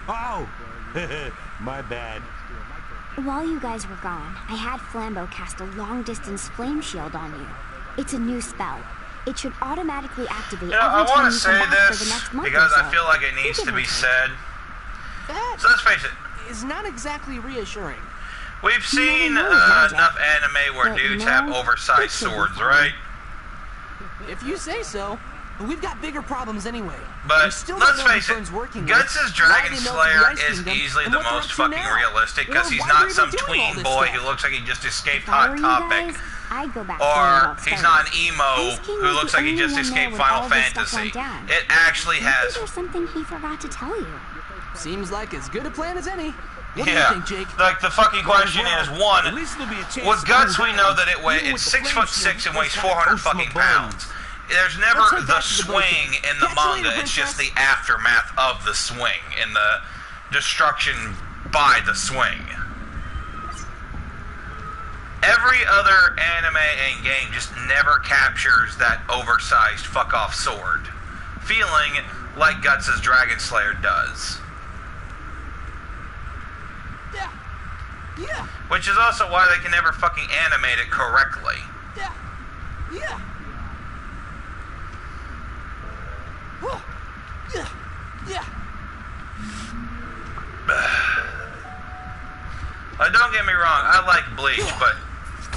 Oh! My bad. While you guys were gone, I had Flambeau cast a long-distance flame shield on you. It's a new spell. It should automatically activate I every want time to you say come back for this the next month because or so. I feel like it needs to be said. That So let's face it. is not exactly reassuring. We've seen never know magic, enough anime where but dudes no, have oversized it should be swords, fine. right? If you say so. We've got bigger problems anyway. We But still let's don't know face who it, Burns working Guts' with, Dragon why they melted the Slayer Ice is Kingdom, easily and the what they're most up to fucking now. realistic because Or he's why not they're some even doing all tween this boy stuff. who looks like he just escaped If I were Hot you Topic. guys, I'd go back to where it Or all he's started. not an emo Ice King who was looks the like he only just one there escaped when Final all this stuff Fantasy. went down. It actually Maybe has. there's something he forgot to tell you. Seems like as good a plan as any. What do you Yeah, think, Jake? like the fucking question is At one. least there'll be a chance With to Guts, calm we know down. that Even it's with the 6'6" and flame weighs shield, 400 it's got fucking personal pounds. There's never Let's head the back to the swing boat. in the Catch you later, manga. It's just the princess. aftermath of the swing and the destruction by the swing. Every other anime and game just never captures that oversized fuck-off sword, feeling like Guts' Dragon Slayer does. Yeah. Yeah. Which is also why they can never fucking animate it correctly. Yeah. Yeah. Oh. Yeah. Yeah. Don't get me wrong, I like Bleach, but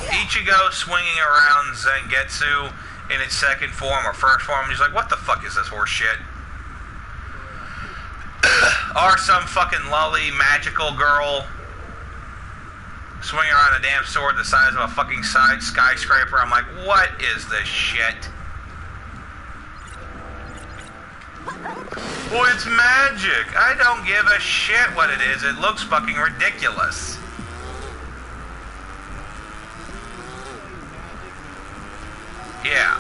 Ichigo swinging around Zangetsu in its second form or first form, he's like, what the fuck is this horse shit? Or some fucking lolly magical girl swinging around a damn sword the size of a fucking side skyscraper. I'm like, what is this shit? Well, it's magic. I don't give a shit what it is. It looks fucking ridiculous. Yeah.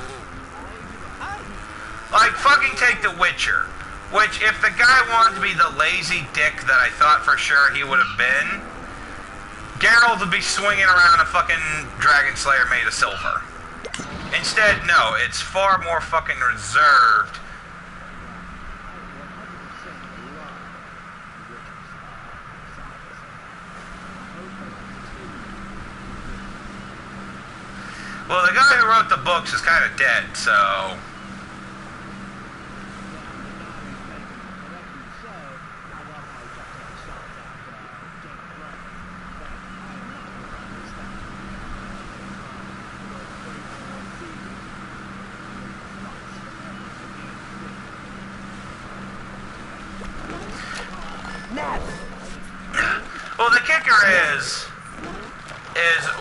Like, fucking take The Witcher. Which, if the guy wanted to be the lazy dick that I thought for sure he would have been, Geralt would be swinging around a fucking Dragon Slayer made of silver. Instead, no, it's far more fucking reserved. Well, the guy who wrote the books is kind of dead, so... Well, the kicker is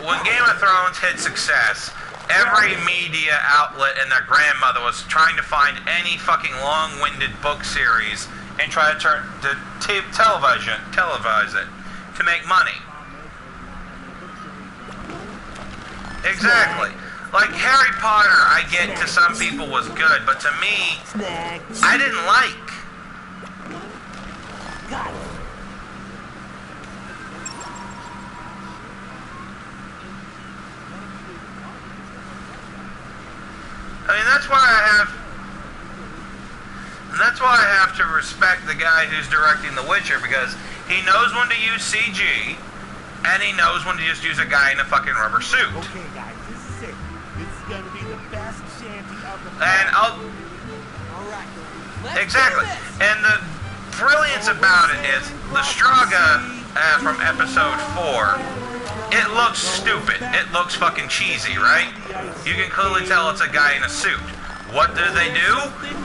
when Game of Thrones hit success, every media outlet and their grandmother was trying to find any fucking long-winded book series and try to televise it to make money. Exactly. Like Harry Potter, I get to some people was good, but to me, I didn't like. Got it. I mean, that's why I have to respect the guy who's directing The Witcher, because he knows when to use CG, and he knows when to just use a guy in a fucking rubber suit. Okay, guys, this is it. This is gonna be the best shanty of the And All right. Let's exactly. do this. And the brilliance about it is the Straga from episode 4. It looks stupid. It looks fucking cheesy, right? You can clearly tell it's a guy in a suit. What do?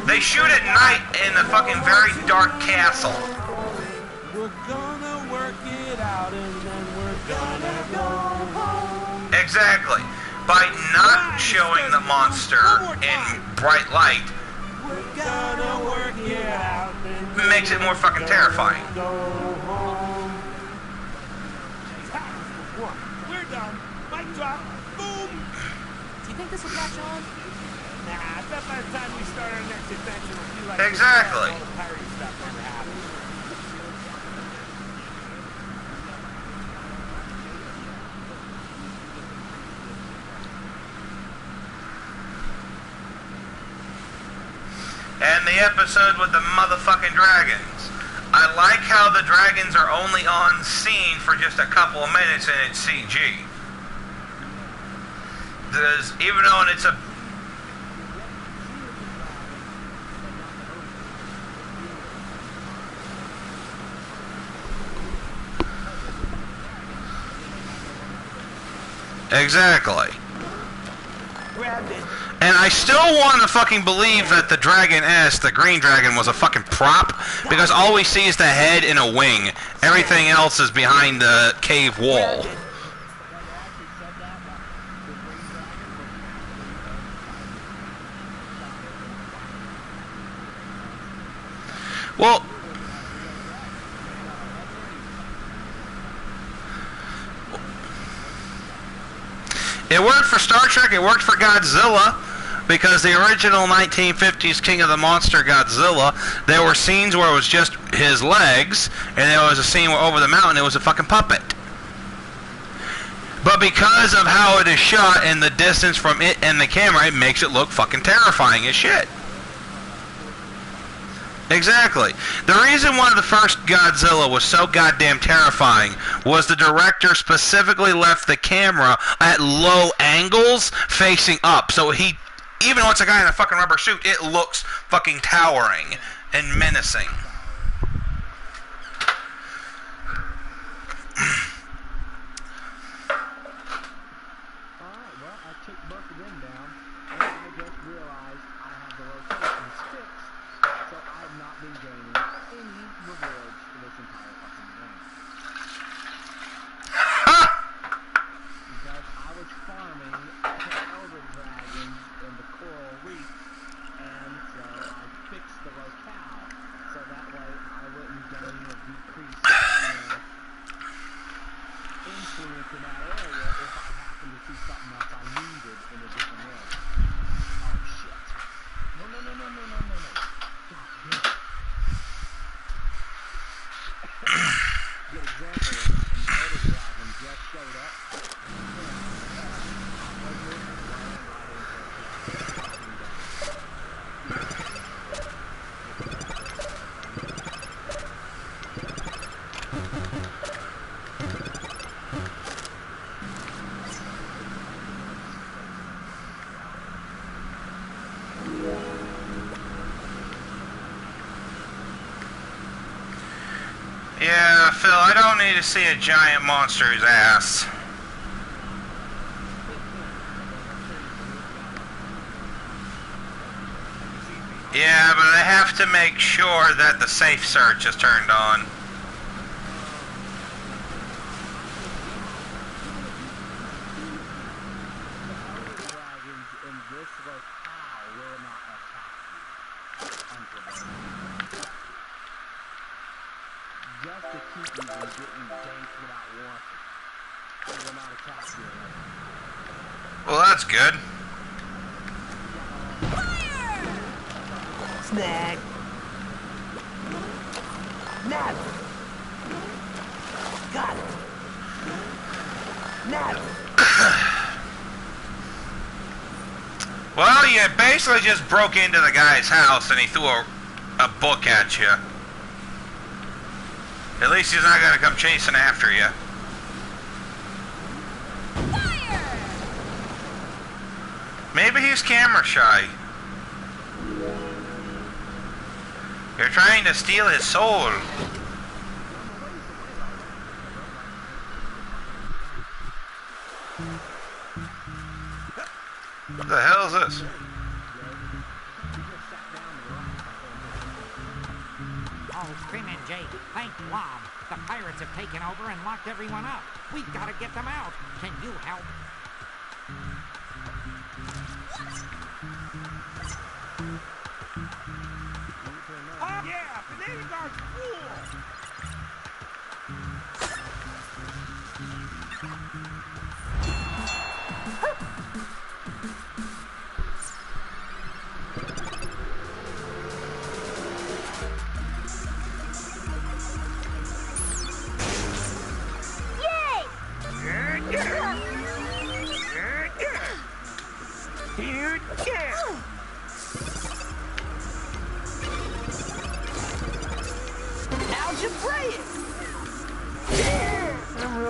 They shoot at night in a fucking very dark castle. We're gonna work it out and then we're gonna go home. Exactly. By not showing the monster in bright light, We're gonna work it out and then makes it more fucking terrifying. go home. We're done. Mic drop. Boom. Do you think this will catch on? Nah, I bet by the time we start our next adventure, we'll be like Exactly. all the pirate stuff never happened. And the episode with the motherfucking dragons. I like how the dragons are only on scene for just a couple of minutes and it's CG. Because even though it's a... Exactly. And I still want to fucking believe that the dragon S, the green dragon, was a fucking prop, because all we see is the head and a wing. Everything else is behind the cave wall. Well, it worked for Star Trek, it worked for Godzilla, because the original 1950s King of the Monster Godzilla, there were scenes where it was just his legs, and there was a scene where over the mountain it was a fucking puppet. But because of how it is shot and the distance from it and the camera, it makes it look fucking terrifying as shit. Exactly. The reason why the first Godzilla was so goddamn terrifying was the director specifically left the camera at low angles facing up. So he, even though it's a guy in a fucking rubber suit, it looks fucking towering and menacing. Alright, well, I took both of them down, and I just realized I have the locations fixed, so I have not been gaining any rewards for this entire fucking game. Because I was farming to elder dragons in the coral reef, and so I fixed the locale, so that way I wouldn't gain or decrease influence in that area if I happen to see something else I needed in a different area. Oh shit. No. God damn. Good example is an elder dragon just showed up. Yeah, Phil, I don't need to see a giant monster's ass. Yeah, but I have to make sure that the safe search is turned on. Dragons in this locale will not attack you. Just to keep you from getting ganked without warning. They will not attack you. Well, that's good. Snag. Nab. Got it. Nab. Well, you basically just broke into the guy's house and he threw a book at you. At least he's not gonna come chasing after you. Fire! Maybe he's camera shy. You're trying to steal his soul. What the hell is this? Oh, Finn and Jake, thank Blob. The pirates have taken over and locked everyone up. We've got to get them out. Can you help? Oh, yeah! Banana Guard's cool!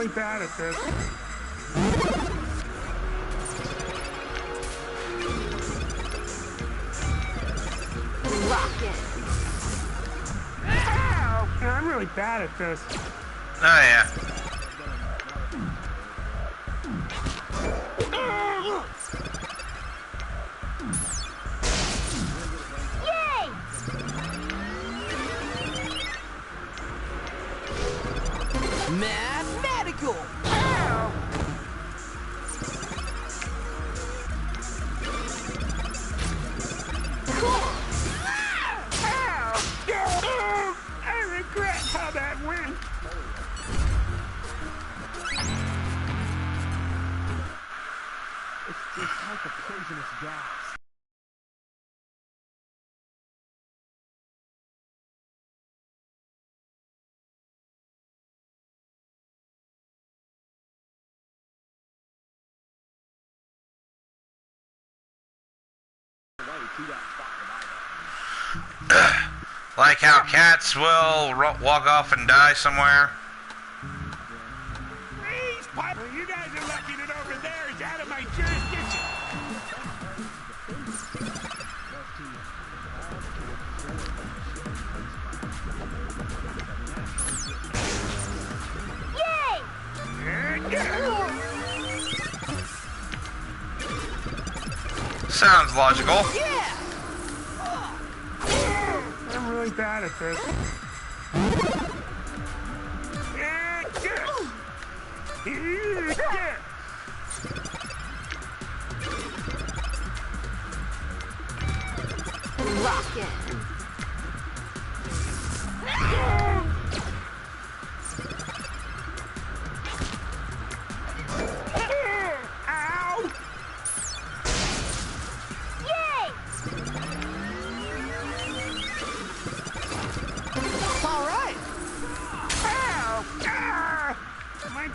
really bad at this. Rockin'. Ow! I'm really bad at this. Oh yeah. Yay! Mathematical! Ow! Ow! I regret how that went. It's like a poisonous gas. Like how cats will walk off and die somewhere. Please, Papa, you guys are lucky that over there is out of my jurisdiction. Sounds logical. I'm really bad at this. Rockin'. Ow! Yay! All right. Ow! Ah! My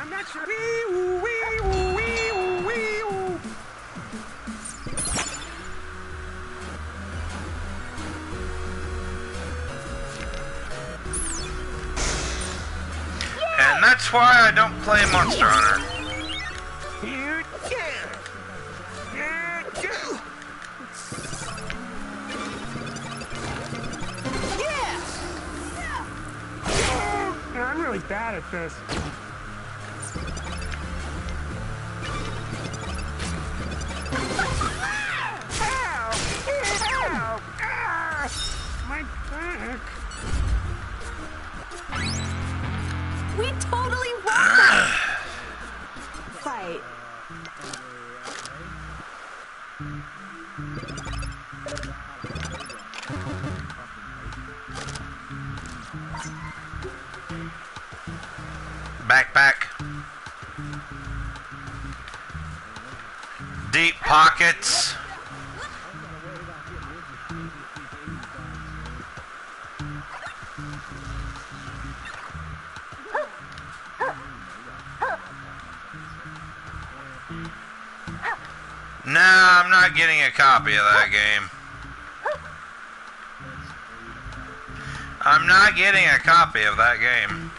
I'm not sure. Wee-oo, wee-oo, wee-oo, wee-oo. And that's why I don't play Monster Hunter. I'm really bad at this. Ow! Ow! Ah! My back. We totally won that fight. Backpack. Deep pockets. No, I'm not getting a copy of that game. I'm not getting a copy of that game.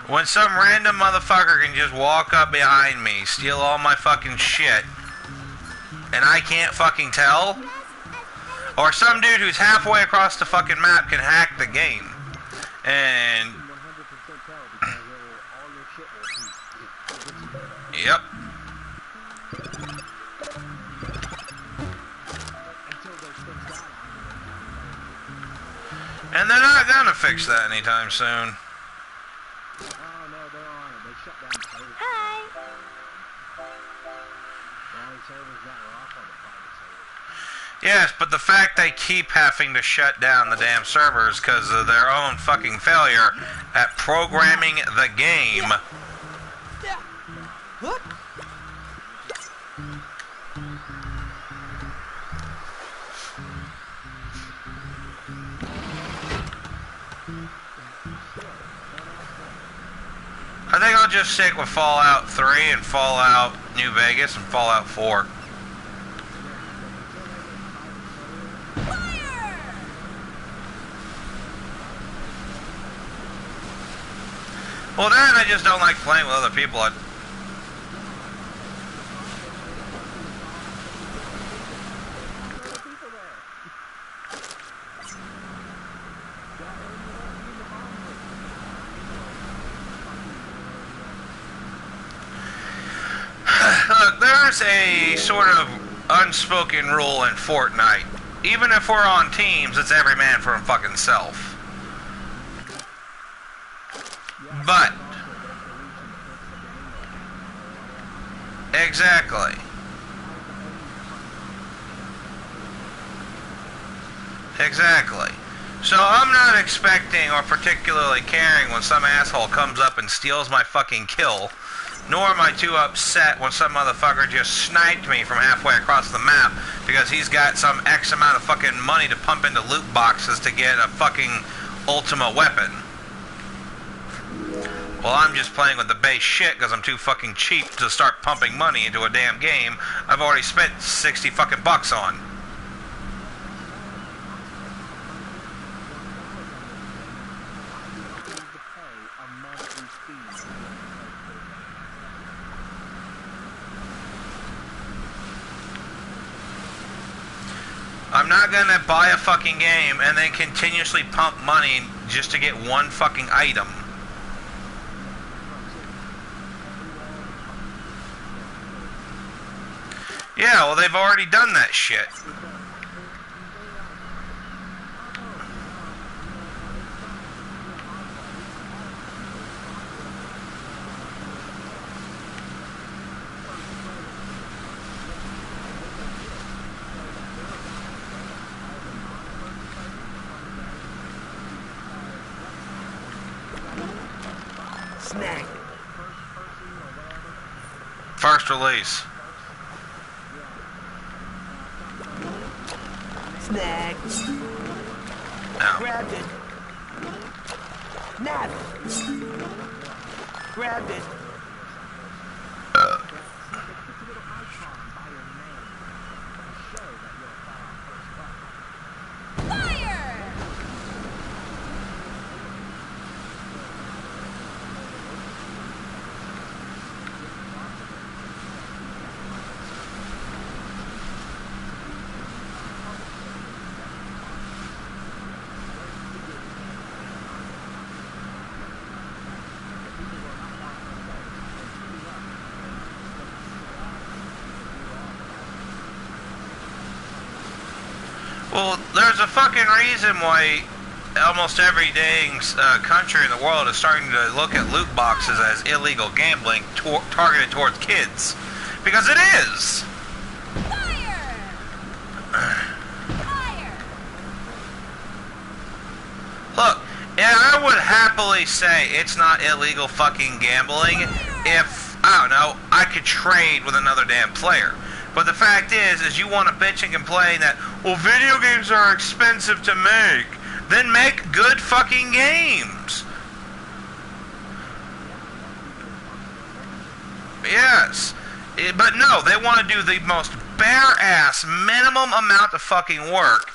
When some random motherfucker can just walk up behind me, steal all my fucking shit. and I can't fucking tell? Or some dude who's halfway across the fucking map can hack the game. And... Yep. And they're not gonna fix that anytime soon. Hi. Yes, but the fact they keep having to shut down the damn servers because of their own fucking failure at programming the game. I think I'll just stick with Fallout 3 and Fallout New Vegas and Fallout 4. Well, then I just don't like playing with other people. Look, there's a sort of unspoken rule in Fortnite. Even if we're on teams, it's every man for his fucking self. But exactly. Exactly. So I'm not expecting or particularly caring when some asshole comes up and steals my fucking kill, nor am I too upset when some motherfucker just sniped me from halfway across the map because he's got some X amount of fucking money to pump into loot boxes to get a fucking ultimate weapon. Well, I'm just playing with the base shit because I'm too fucking cheap to start pumping money into a damn game I've already spent 60 fucking bucks on. I'm not gonna buy a fucking game and then continuously pump money just to get one fucking item. Yeah, well, they've already done that shit. Snag. First release. Snag. No. Grabbed it. Nabbed it. Grabbed it. Well, there's a fucking reason why almost every dang country in the world is starting to look at loot boxes as illegal gambling targeted towards kids. Because it is! Fire! Fire! Look, and I would happily say it's not illegal fucking gambling if, I don't know, I could trade with another damn player. But the fact is you want to bitch and complain that, well, video games are expensive to make. Then make good fucking games. Yes. But no, they want to do the most bare-ass minimum amount of fucking work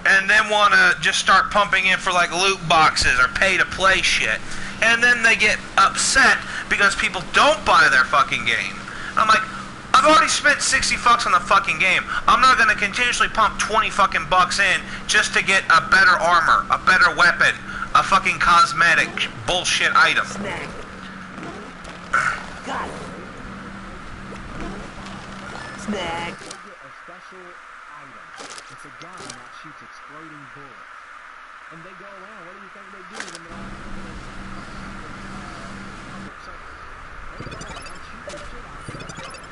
and then want to just start pumping in for like loot boxes or pay-to-play shit. And then they get upset because people don't buy their fucking game. I'm like, I've already spent 60 fucks on the fucking game. I'm not gonna continuously pump 20 fucking bucks in just to get a better armor, a better weapon, a fucking cosmetic bullshit item. Snag. Got it. Snag. A special item. It's a gun that shoots exploding bullets. And they go around. What do you think they do when they're on public service? They go around shooting the shit out of them.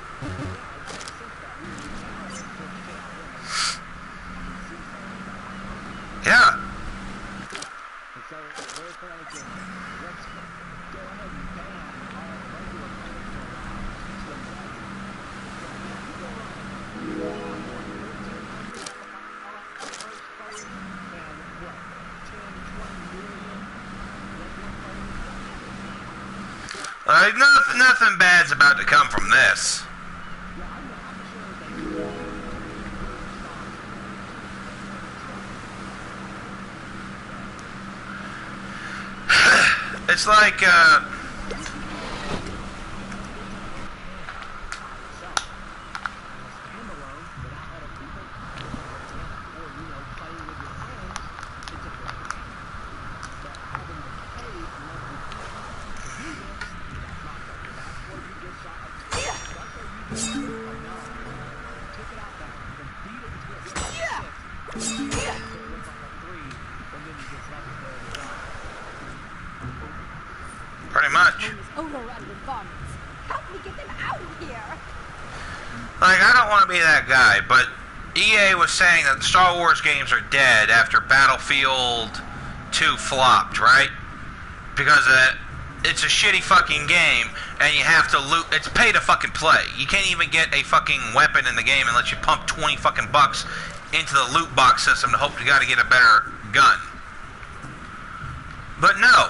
Yeah. And so they're thinking, let's go ahead and ban all regular guns for a while. Nothing bad's about to come from this. It's like, pretty much. Overrun with bombs. Help me get them out of here. Like, I don't want to be that guy, but EA was saying that the Star Wars games are dead after Battlefield 2 flopped, right? Because it's a shitty fucking game, and you have to loot. It's pay to fucking play. You can't even get a fucking weapon in the game unless you pump 20 fucking bucks into the loot box system to hope you gotta get a better gun. But no.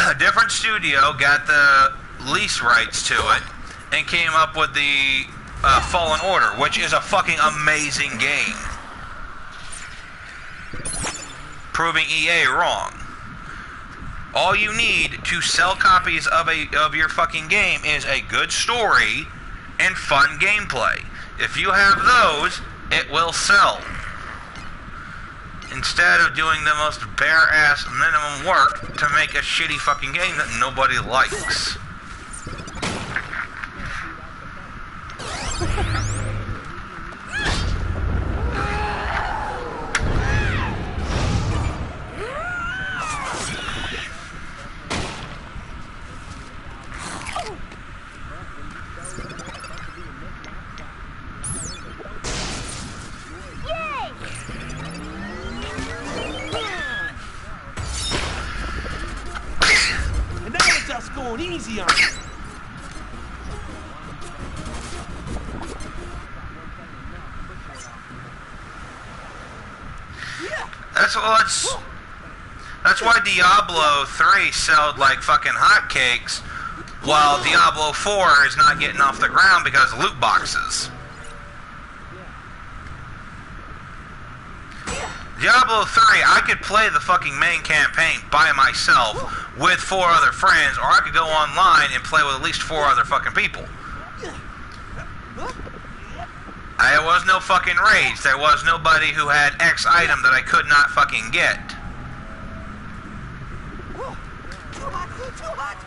A different studio got the lease rights to it and came up with the Fallen Order, which is a fucking amazing game. Proving EA wrong. All you need to sell copies of your fucking game is a good story and fun gameplay. If you have those, it will sell. Instead of doing the most bare-ass minimum work to make a shitty fucking game that nobody likes. Going easy on it. That's why Diablo 3 sold like fucking hotcakes, while Diablo 4 is not getting off the ground because of loot boxes. Diablo 3, I could play the fucking main campaign by myself with 4 other friends, or I could go online and play with at least 4 other fucking people. There was no fucking raids. There was nobody who had X item that I could not fucking get. Too hot, too hot.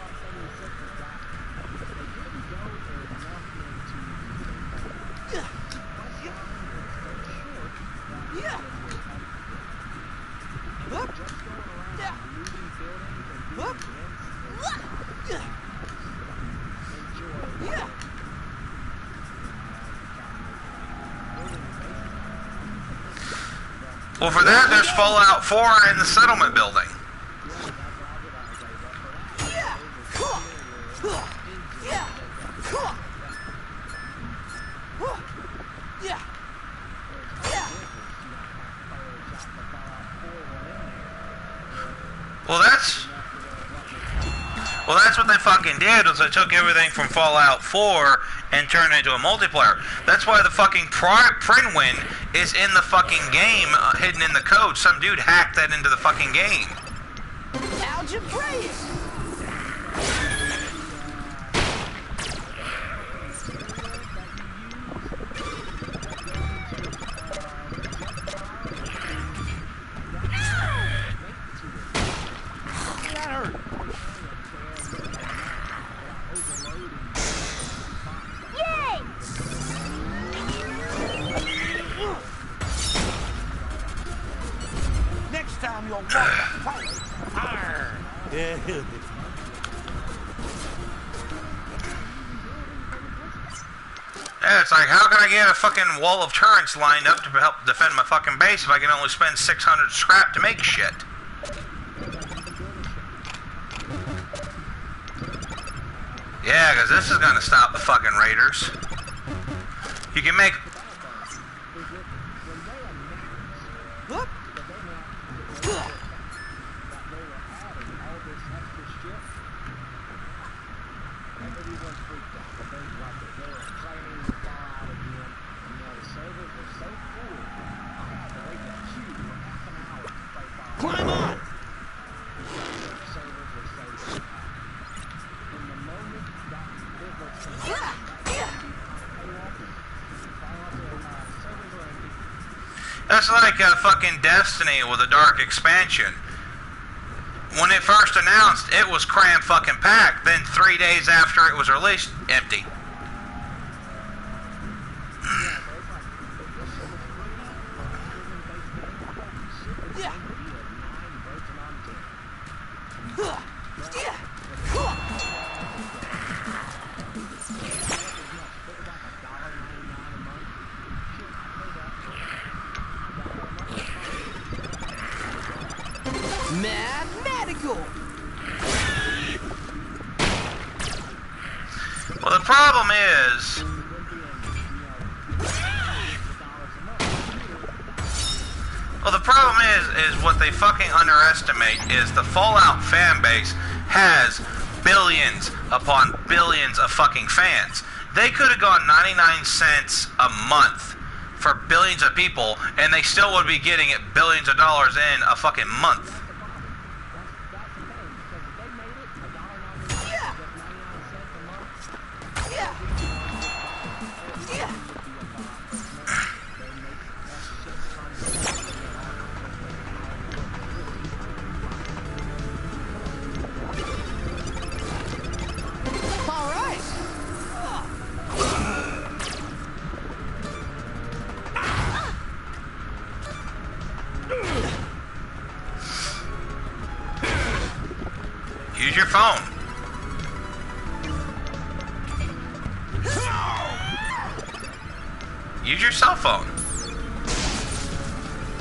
Well, for that, there's Fallout 4 in the settlement building. Well, that's what they fucking did, was they took everything from Fallout 4 and turned it into a multiplayer. That's why the fucking Prinwin is in the fucking game, hidden in the code. Some dude hacked that into the fucking game. your pirates. Arr! Yeah, it's like, how can I get a fucking wall of turrets lined up to help defend my fucking base if I can only spend 600 scrap to make shit? Yeah, because this is going to stop the fucking raiders. You can make... Climb on! That's like fucking Destiny with a dark expansion. When it first announced, it was cram fucking packed. Then 3 days after it was released, empty. Mathematical! Well, the problem is... Well, the problem is what they fucking underestimate is the Fallout fan base has billions upon billions of fucking fans. They could have gone 99 cents a month for billions of people, and they still would be getting it billions of dollars in a fucking month. Use your phone. Use your cell phone.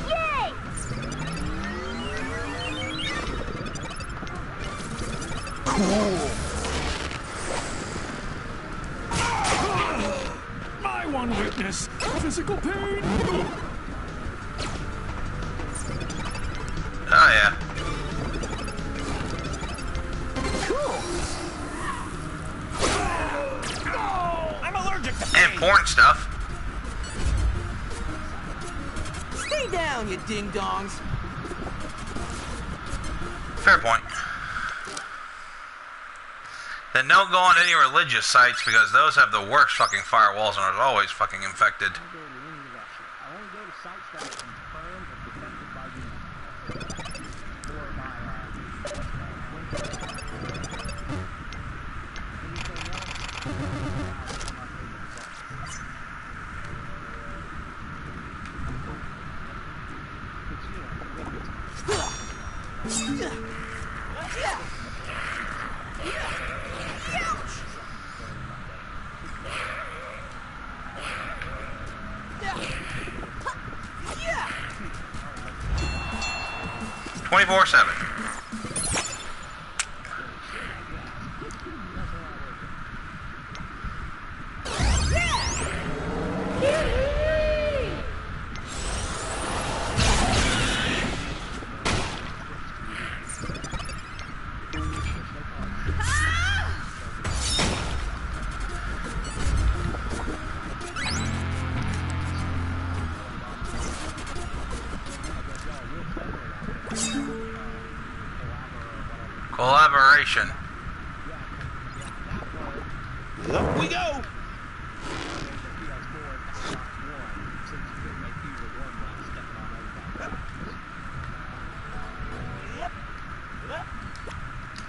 Yay! Cool. My one weakness, physical pain. Oh yeah. I'm allergic to And porn stuff. Stay down, you ding-dongs. Fair point. Then don't go on any religious sites because those have the worst fucking firewalls and are always fucking infected. I only go to sites that are confirmed or protected by you. Or by 24/7. Collaboration. Up we go.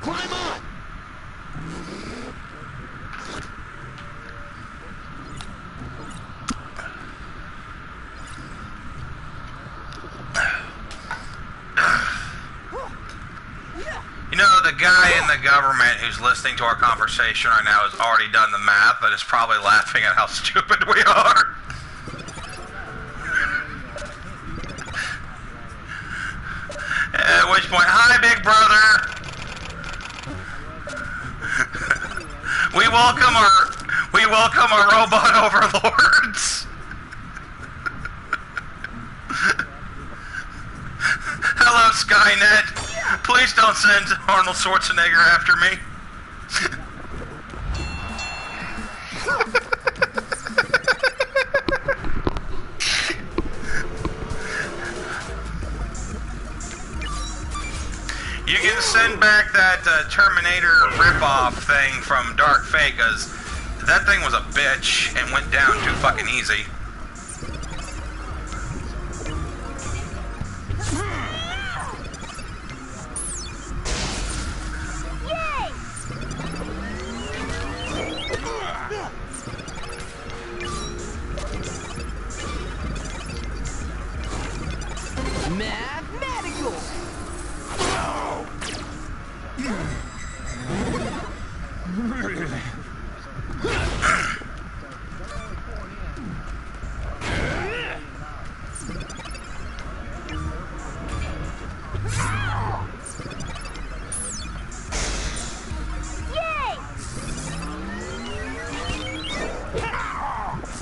Climb on! You know, the guy in the government who's listening to our conversation right now has already done the math and is probably laughing at how stupid we are. At which point, hi, big brother. We welcome our robot overlords. Hello, Skynet. Please don't send Arnold Schwarzenegger after me. You can send back that Terminator ripoff thing from Dark Fate, because that thing was a bitch and went down too fucking easy. Mathematical!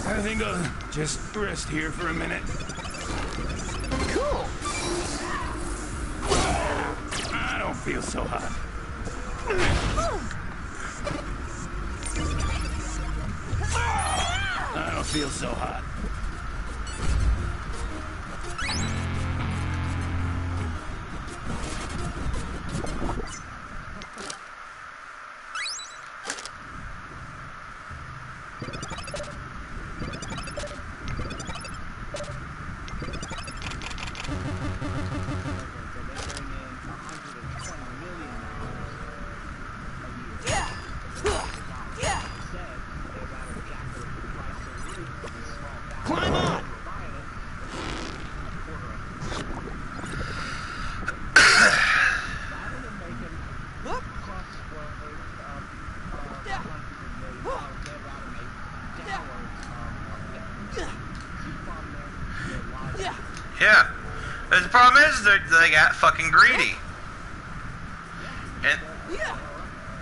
I think I'll just rest here for a minute. Cool! I don't feel so hot. I don't feel so hot. Climb on! Yeah. The problem is they got fucking greedy.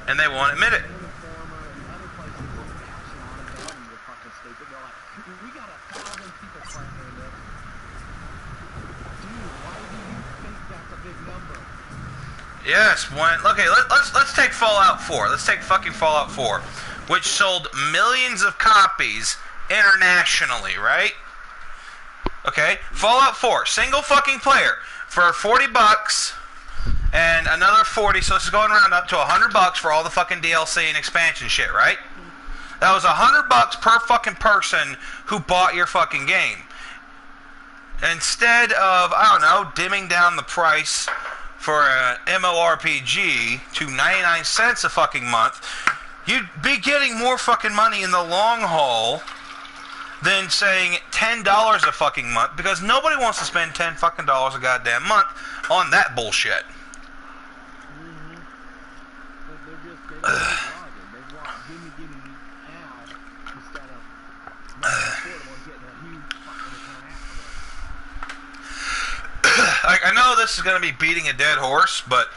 And they won't admit it. Yes, okay, let's take Fallout 4. Let's take fucking Fallout 4, which sold millions of copies internationally, right? Okay, Fallout 4, single fucking player for 40 bucks and another 40, so this is going around up to 100 bucks for all the fucking DLC and expansion shit, right? That was 100 bucks per fucking person who bought your fucking game. Instead of, I don't know, dimming down the price for an MMORPG to 99 cents a fucking month, you'd be getting more fucking money in the long haul than saying $10 a fucking month, because nobody wants to spend $10 fucking dollars a goddamn month on that bullshit. I know this is going to be beating a dead horse, but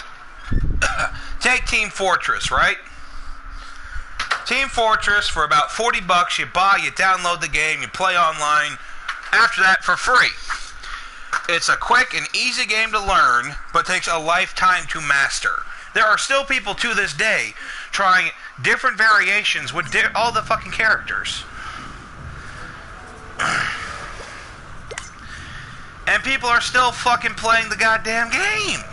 take Team Fortress, right? Team Fortress, for about 40 bucks, you buy, you download the game, you play online. After that, for free. It's a quick and easy game to learn, but takes a lifetime to master. There are still people to this day trying different variations with all the fucking characters. And people are still fucking playing the goddamn game.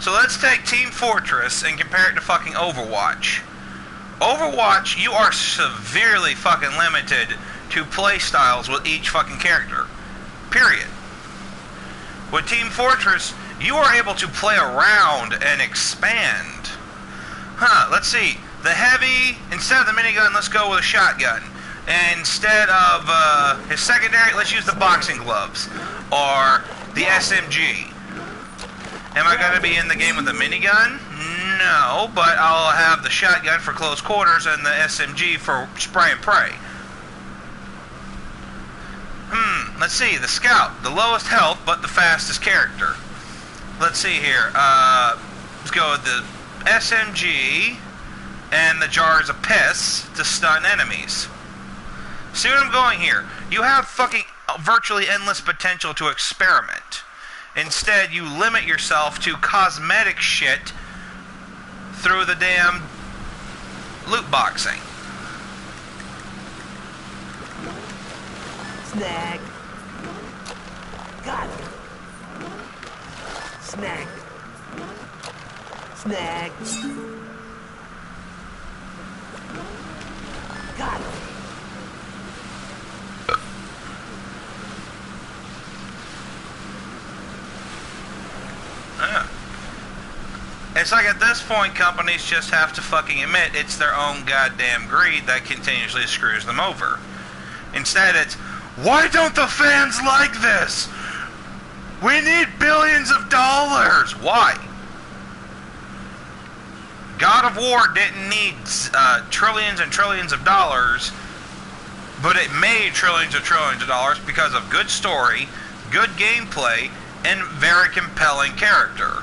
So let's take Team Fortress and compare it to fucking Overwatch. Overwatch, you are severely fucking limited to play styles with each fucking character. Period. With Team Fortress, you are able to play around and expand. Let's see. The heavy, instead of the minigun, let's go with a shotgun. And instead of his secondary, let's use the boxing gloves. Or the SMG. Am I going to be in the game with the minigun? No, but I'll have the shotgun for close quarters and the SMG for spray and pray. Let's see, the scout, the lowest health but the fastest character. Let's see here. Let's go with the SMG and the jars of piss to stun enemies. See what I'm going here? You have fucking virtually endless potential to experiment. Instead, you limit yourself to cosmetic shit through the damn loot boxing. Snag. Got it. Snag. Snag. Got it. Yeah. It's like at this point, companies just have to fucking admit it's their own goddamn greed that continuously screws them over. Instead, it's, why don't the fans like this? We need billions of dollars. Why? God of War didn't need trillions and trillions of dollars, but it made trillions of dollars because of good story, good gameplay, and very compelling character.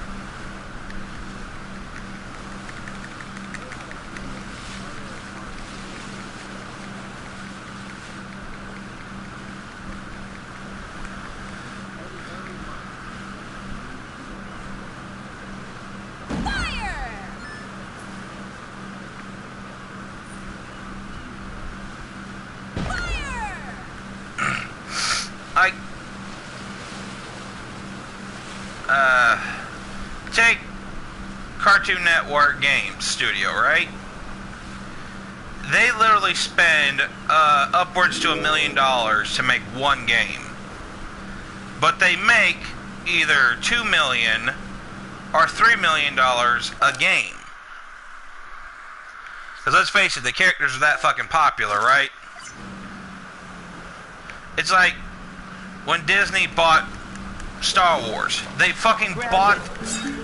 Take Cartoon Network Games Studio, right? They literally spend upwards to $1 million to make one game. But they make either $2 million or $3 million a game. Because let's face it, the characters are that fucking popular, right? It's like when Disney bought Star Wars. They fucking bought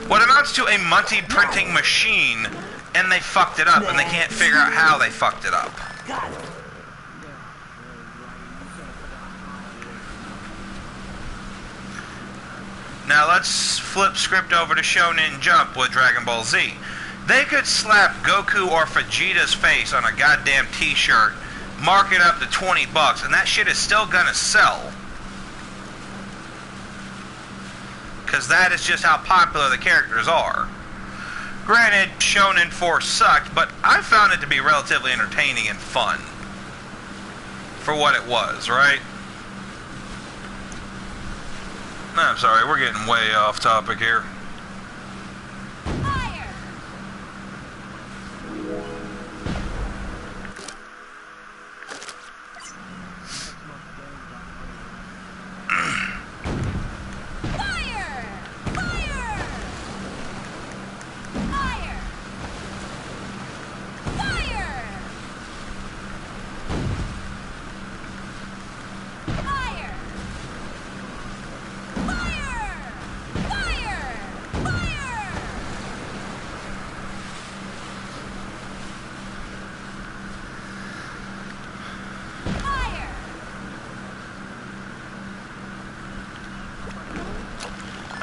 what amounts to a multi-printing machine, and they fucked it up, and they can't figure out how they fucked it up. Now let's flip script over to Shonen Jump with Dragon Ball Z. They could slap Goku or Vegeta's face on a goddamn t-shirt, mark it up to $20, and that shit is still gonna sell. Because that is just how popular the characters are. Granted, Shonen Force sucked, but I found it to be relatively entertaining and fun. For what it was, right? No, I'm sorry, we're getting way off topic here.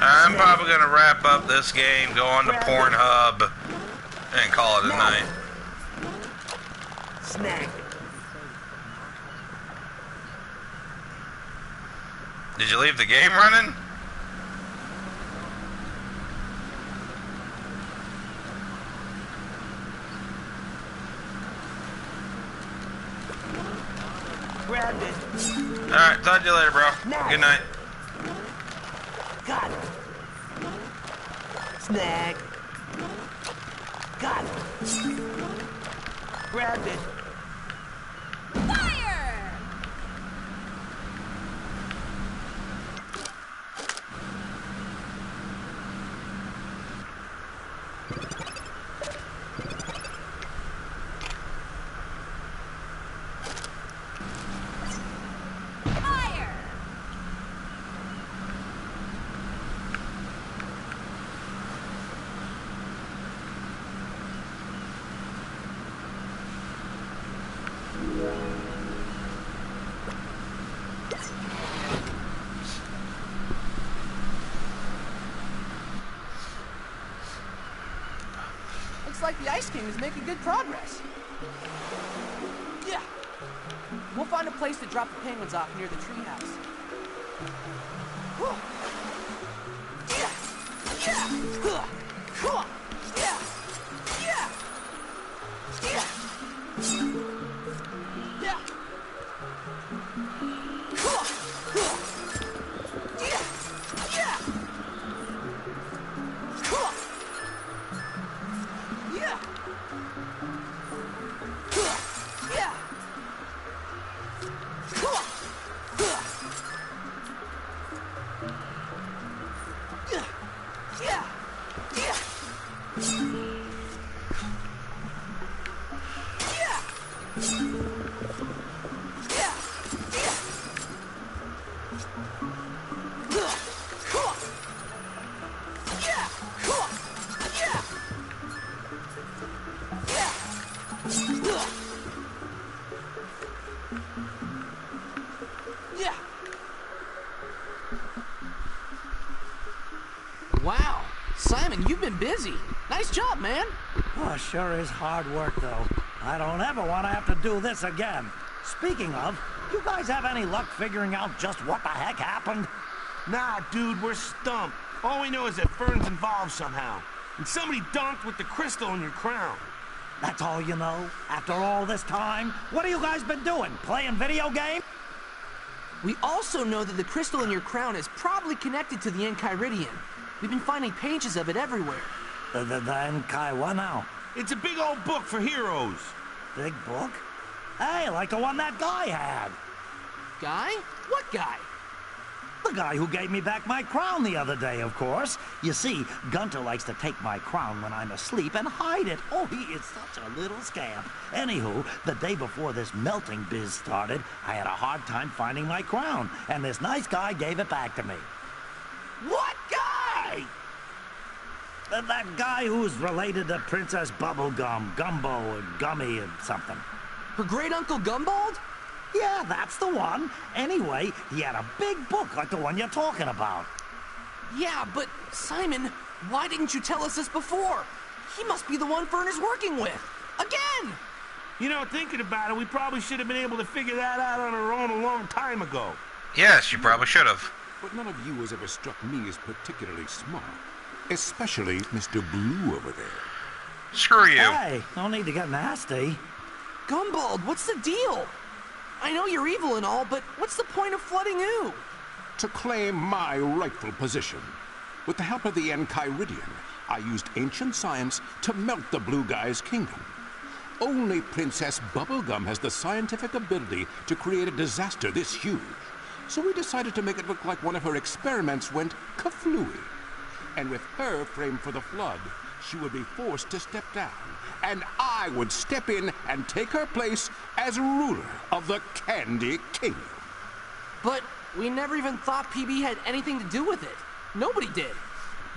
I'm probably going to wrap up this game, go on to Pornhub, and call it a night. Snag. Did you leave the game running? Grabbed it. Alright, talk to you later, bro. Good night. Got it. Snag. Got it. Grabbed it. Fire! Looks like the Ice King is making good progress. Yeah. We'll find a place to drop the penguins off near the treehouse. Yeah. Yeah. Yeah. Yeah. Yeah. Yeah. Yeah. Wow, Simon, you've been busy. Nice job, man. Oh, sure is hard work, though. I don't ever want to have to do this again. Speaking of, you guys have any luck figuring out just what the heck happened? Nah, dude, we're stumped. All we know is that Fern's involved somehow. And somebody dunked with the crystal in your crown. That's all you know? After all this time? What have you guys been doing? Playing video games? We also know that the crystal in your crown is probably connected to the Enchiridion. We've been finding pages of it everywhere. The Enkai what now? It's a big old book for heroes. Big book? Hey, like the one that guy had. Guy? What guy? The guy who gave me back my crown the other day, of course. You see, Gunter likes to take my crown when I'm asleep and hide it. Oh, he is such a little scamp. Anywho, the day before this melting biz started, I had a hard time finding my crown, and this nice guy gave it back to me. What guy? That guy who's related to Princess Bubblegum, Gumbo, and Gummy, and something. Her great-uncle Gumbald? Yeah, that's the one. Anyway, he had a big book like the one you're talking about. Yeah, but Simon, why didn't you tell us this before? He must be the one Fern is working with. Again! You know, thinking about it, we probably should have been able to figure that out on our own a long time ago. Yes, you probably should have. But none of you has ever struck me as particularly smart. Especially Mr. Blue over there. Screw you. Hey, no need to get nasty. Gumbald, what's the deal? I know you're evil and all, but what's the point of flooding OOO? To claim my rightful position. With the help of the Enchiridion, I used ancient science to melt the Blue Guy's kingdom. Only Princess Bubblegum has the scientific ability to create a disaster this huge. So we decided to make it look like one of her experiments went kaflooey. And with her framed for the flood, she would be forced to step down. And I would step in and take her place as ruler of the Candy Kingdom. But we never even thought PB had anything to do with it. Nobody did.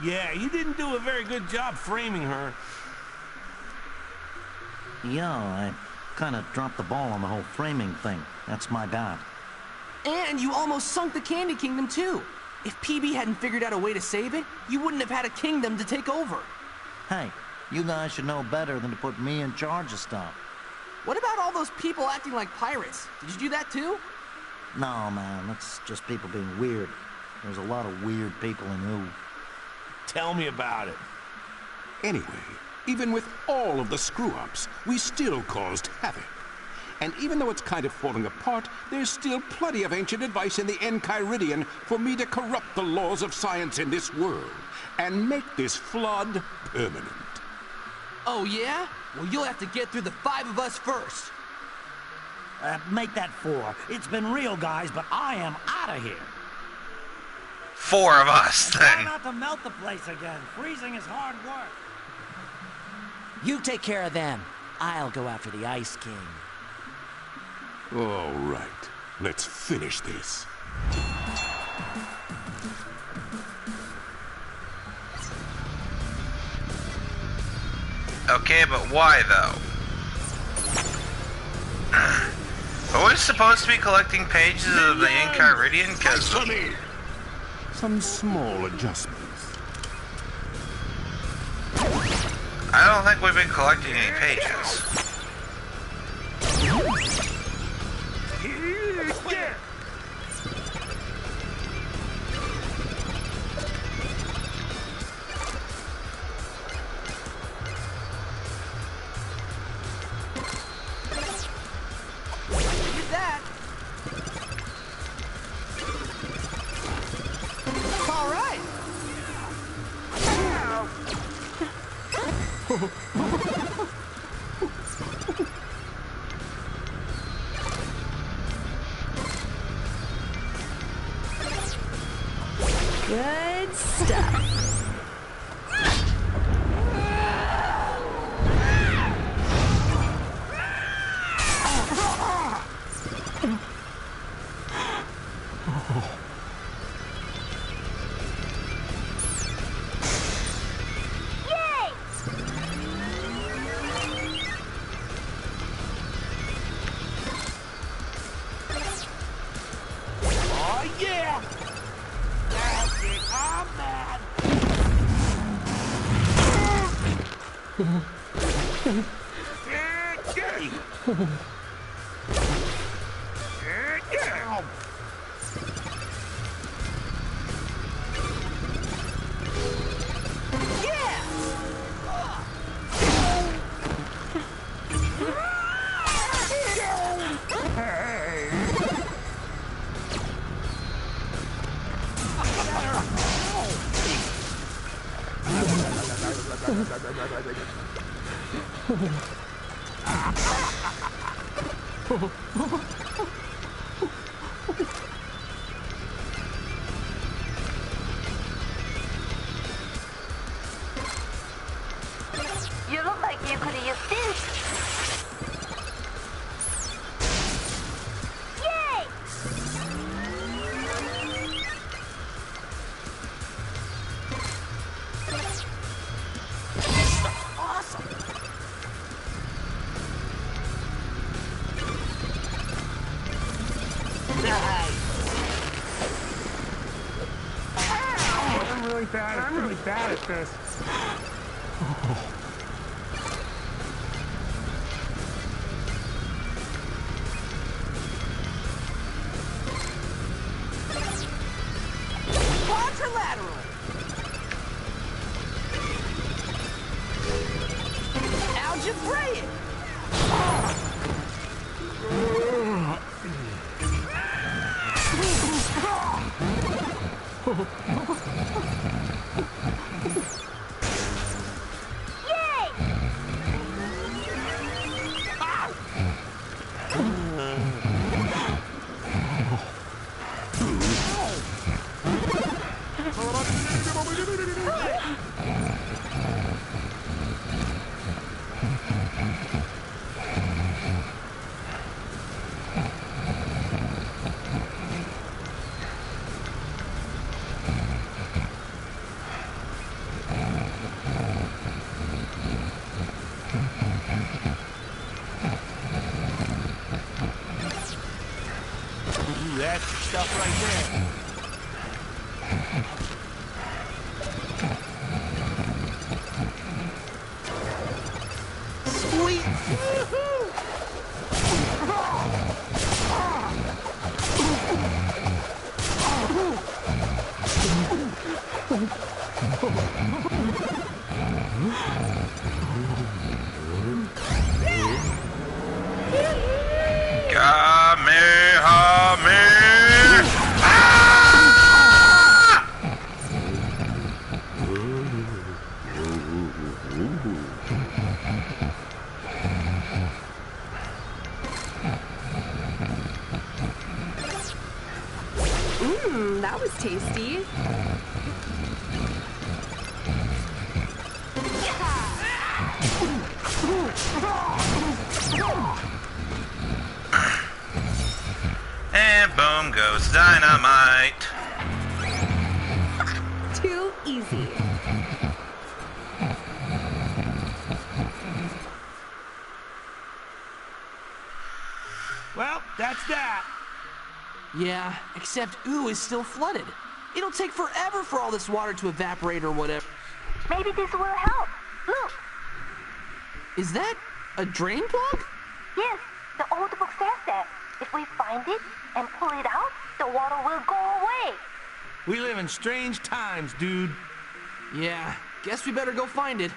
Yeah, you didn't do a very good job framing her. Yeah, I kind of dropped the ball on the whole framing thing. That's my bad. And you almost sunk the Candy Kingdom, too. If PB hadn't figured out a way to save it, you wouldn't have had a kingdom to take over. Hey, you guys should know better than to put me in charge of stuff. What about all those people acting like pirates? Did you do that, too? No, man, that's just people being weird. There's a lot of weird people in OOO. Tell me about it. Anyway, even with all of the screw-ups, we still caused havoc. And even though it's kind of falling apart, there's still plenty of ancient advice in the Enchiridion for me to corrupt the laws of science in this world and make this flood permanent. Oh, yeah? Well, you'll have to get through the 5 of us first. Make that 4. It's been real, guys, but I am out of here. 4 of us, Try then. not to melt the place again. Freezing is hard work. You take care of them. I'll go after the Ice King. All right, let's finish this. Okay, but why, though? Are we supposed to be collecting pages of the Enchiridion? Because some small adjustments. I don't think we've been collecting any pages. Did that. All right. Good stuff. Oh, yeah! That's it, I'm mad! You look like you could have used this. Yay! Awesome. I'm really bad at this. Quadrilateral. Algebraic. That's the stuff right there. Sweet. That was tasty. And boom goes dynamite. Too easy. Well, that's that. Yeah, except OOO is still flooded. It'll take forever for all this water to evaporate or whatever. Maybe this will help. Look. Is that a drain plug? Yes, the old book says that. If we find it and pull it out, the water will go away. We live in strange times, dude. Yeah, guess we better go find it.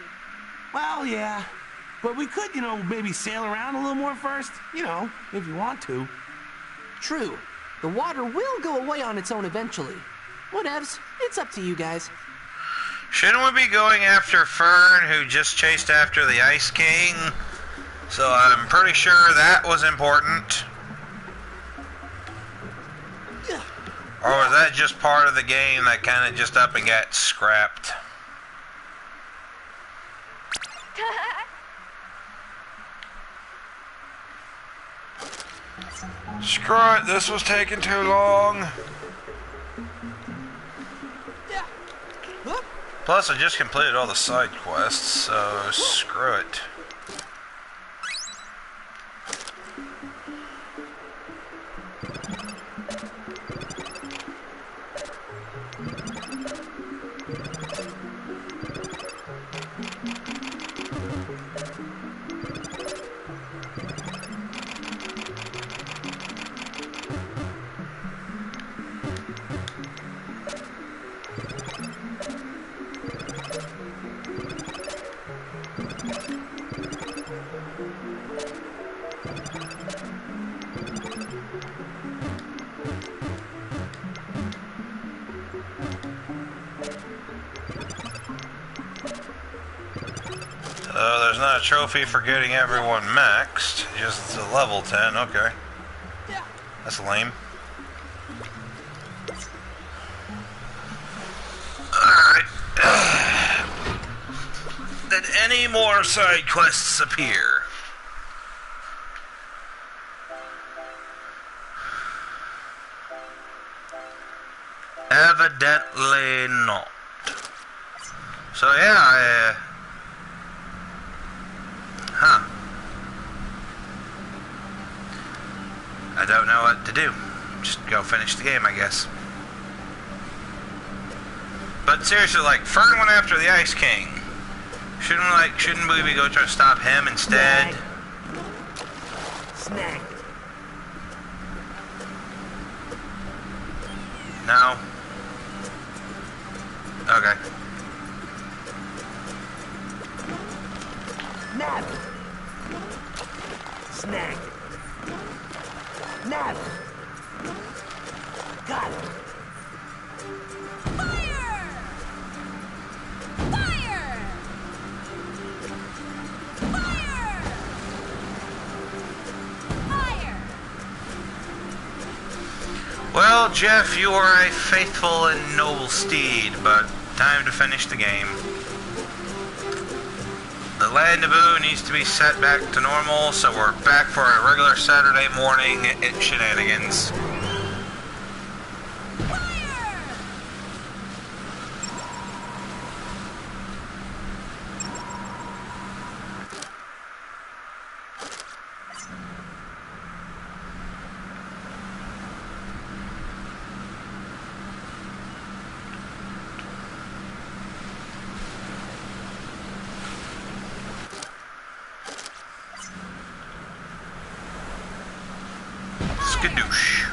Well, yeah. But we could, maybe sail around a little more first. If you want to. True. The water will go away on its own eventually. Whatevs, it's up to you guys. Shouldn't we be going after Fern, who just chased after the Ice King? So I'm pretty sure that was important. Or was that just part of the game that kind of just up and got scrapped? Screw it, this was taking too long. Plus, I just completed all the side quests, so screw it. There's not a trophy for getting everyone maxed, just a level 10, okay. That's lame. Alright. Did any more side quests appear? Evidently not. So yeah, I don't know what to do. Just go finish the game, I guess. But seriously, like, Fern went after the Ice King. Shouldn't we go try to stop him instead? Snag. No? Okay. Nab. Snag. Nab. Got it. Well, Jeff, you are a faithful and noble steed, but time to finish the game. The Land of OOO needs to be set back to normal, so we're back for a regular Saturday morning shenanigans. Skadoosh.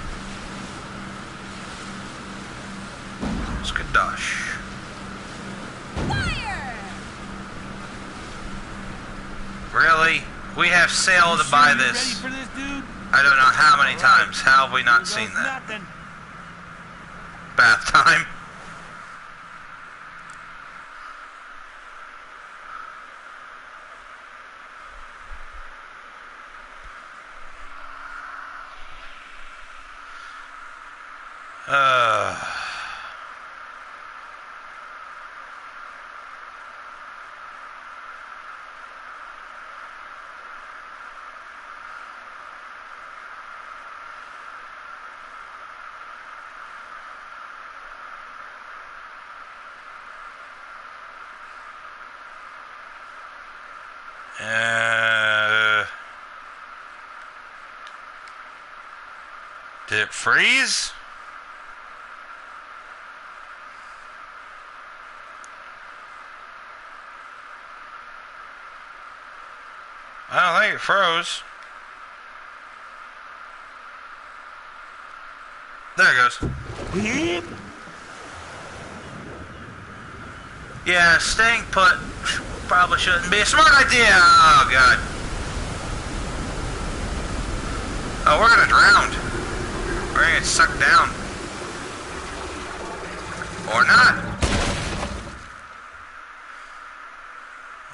Skadosh. Really? We have sailed to buy this. Ready for this, dude? I don't know how many times. How have we not seen that? Nothing. Bath time. Did it freeze? I don't think it froze. There it goes. Yep. Yeah, staying put probably shouldn't be a smart idea. Oh, God. Oh, we're gonna drown. We're gonna get sucked down. Or not.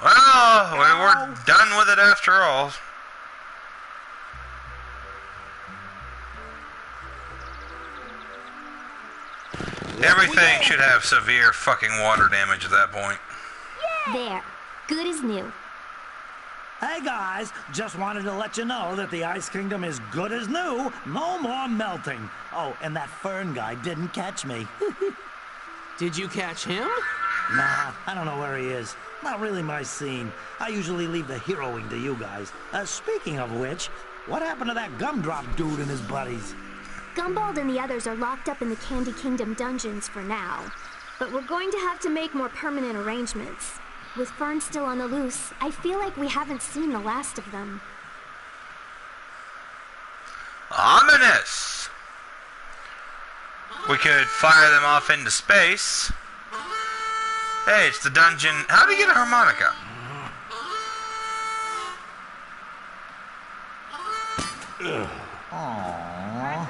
Well, we were done with it after all. Everything should have severe fucking water damage at that point. There. Good as new. Hey guys, just wanted to let you know that the Ice Kingdom is good as new. No more melting. Oh, and that Fern guy didn't catch me. Did you catch him? Nah, I don't know where he is. Not really my scene. I usually leave the heroing to you guys. Speaking of which, what happened to that gumdrop dude and his buddies? Gumball and the others are locked up in the Candy Kingdom dungeons for now. But we're going to have to make more permanent arrangements. With Fern still on the loose, I feel like we haven't seen the last of them. Ominous! We could fire them off into space. Hey, it's the dungeon. How do you get a harmonica? Aww.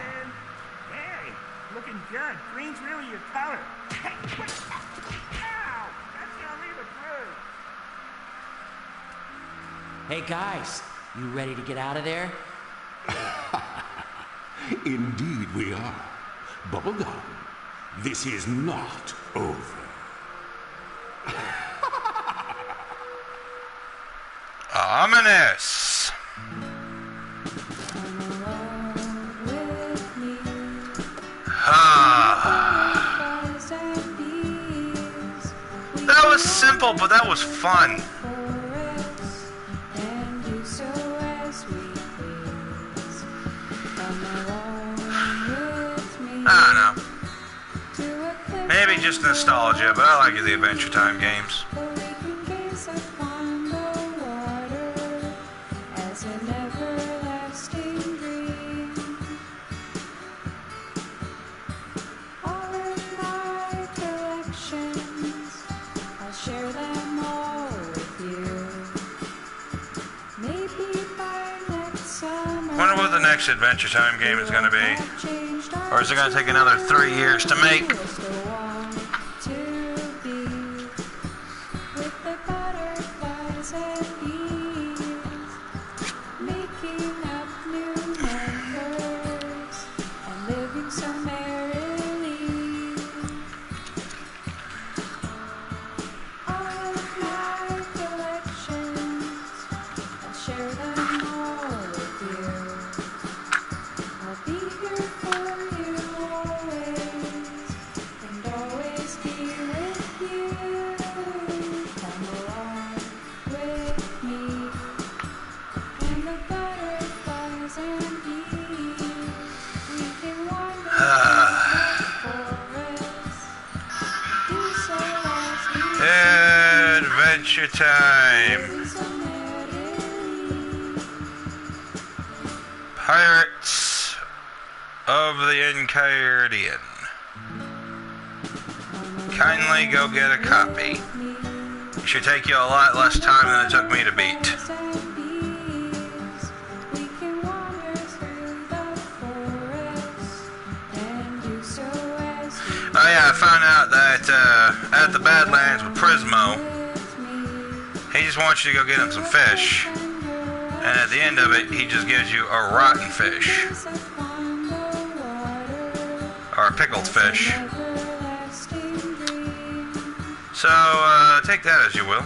Hey, looking good. Green's really your color. Hey, what? Ow! That's gonna leave a bruise. Hey guys, you ready to get out of there? Indeed we are. Bubblegum, this is not over. Ominous. That was simple, but that was fun. I don't know. Maybe just nostalgia, but I like the Adventure Time games. Wonder what the next Adventure Time game is going to be. Or is it going to take another 3 years to make? Adventure Time. Pirates of the Enchiridion. Kindly go get a copy. It should take you a lot less time than it took me to beat. Oh yeah, I found out that at the Badlands with Prismo, he just wants you to go get him some fish, and at the end of it, he just gives you a rotten fish. Or a pickled fish. So, take that as you will.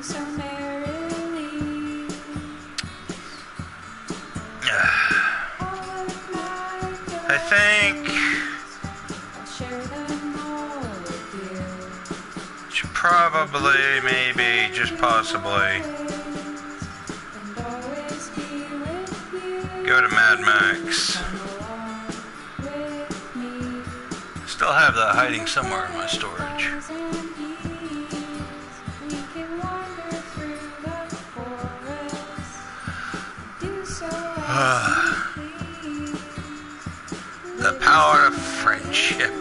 So many I think should probably, maybe, just possibly go to Mad Max. Still have that hiding somewhere in my storage. The power of friendship.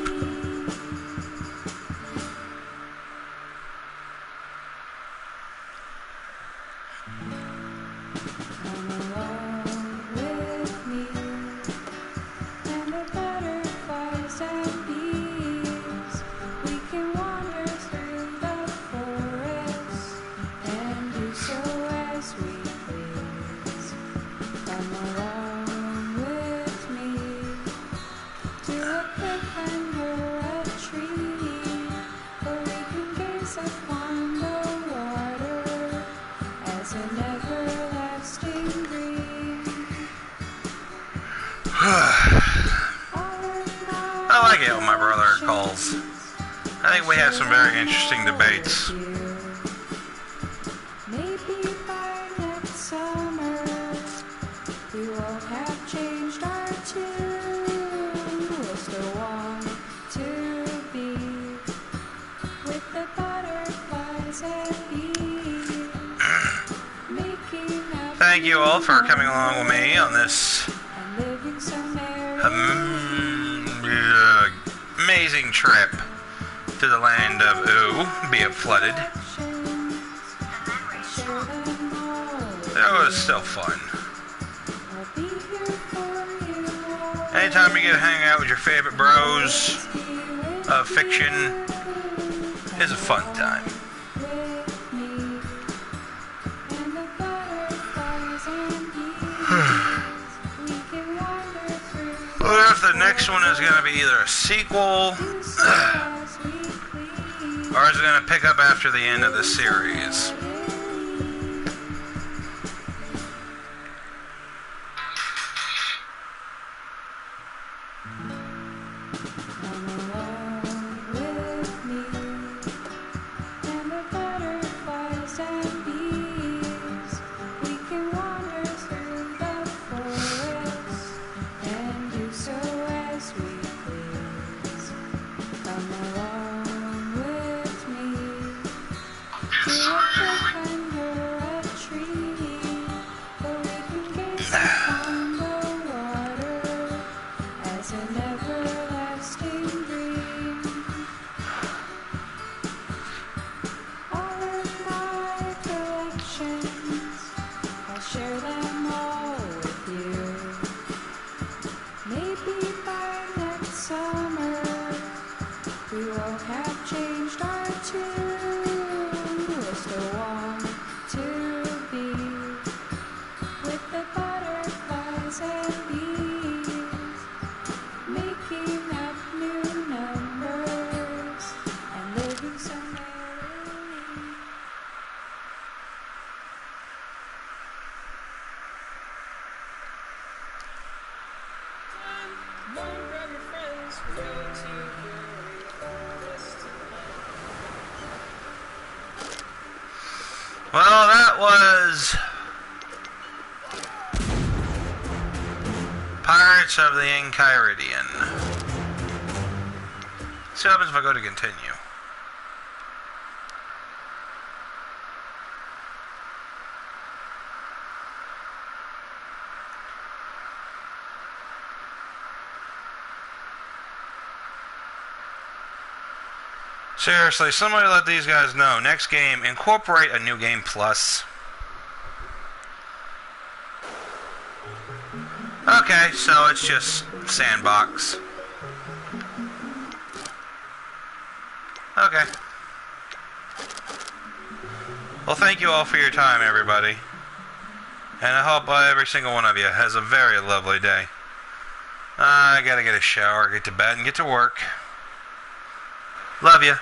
I like it when my brother calls. I think we have some very interesting debates. Maybe by next summer we will have changed our tune. We'll still want to be with the butterflies and bees. Thank you all for coming along with me on this amazing trip to the land of OOO, be it flooded. It was still fun. Anytime you get to hang out with your favorite bros of fiction is a fun time. What if the next one is going to be either a sequel or is it going to pick up after the end of the series? Well, that was Pirates of the Enchiridion. See what happens if I go to continue. Seriously, somebody let these guys know. Next game, incorporate a new game plus. Okay, so it's just sandbox. Okay. Well, thank you all for your time, everybody. And I hope every single one of you has a very lovely day. I gotta get a shower, get to bed, and get to work. Love you.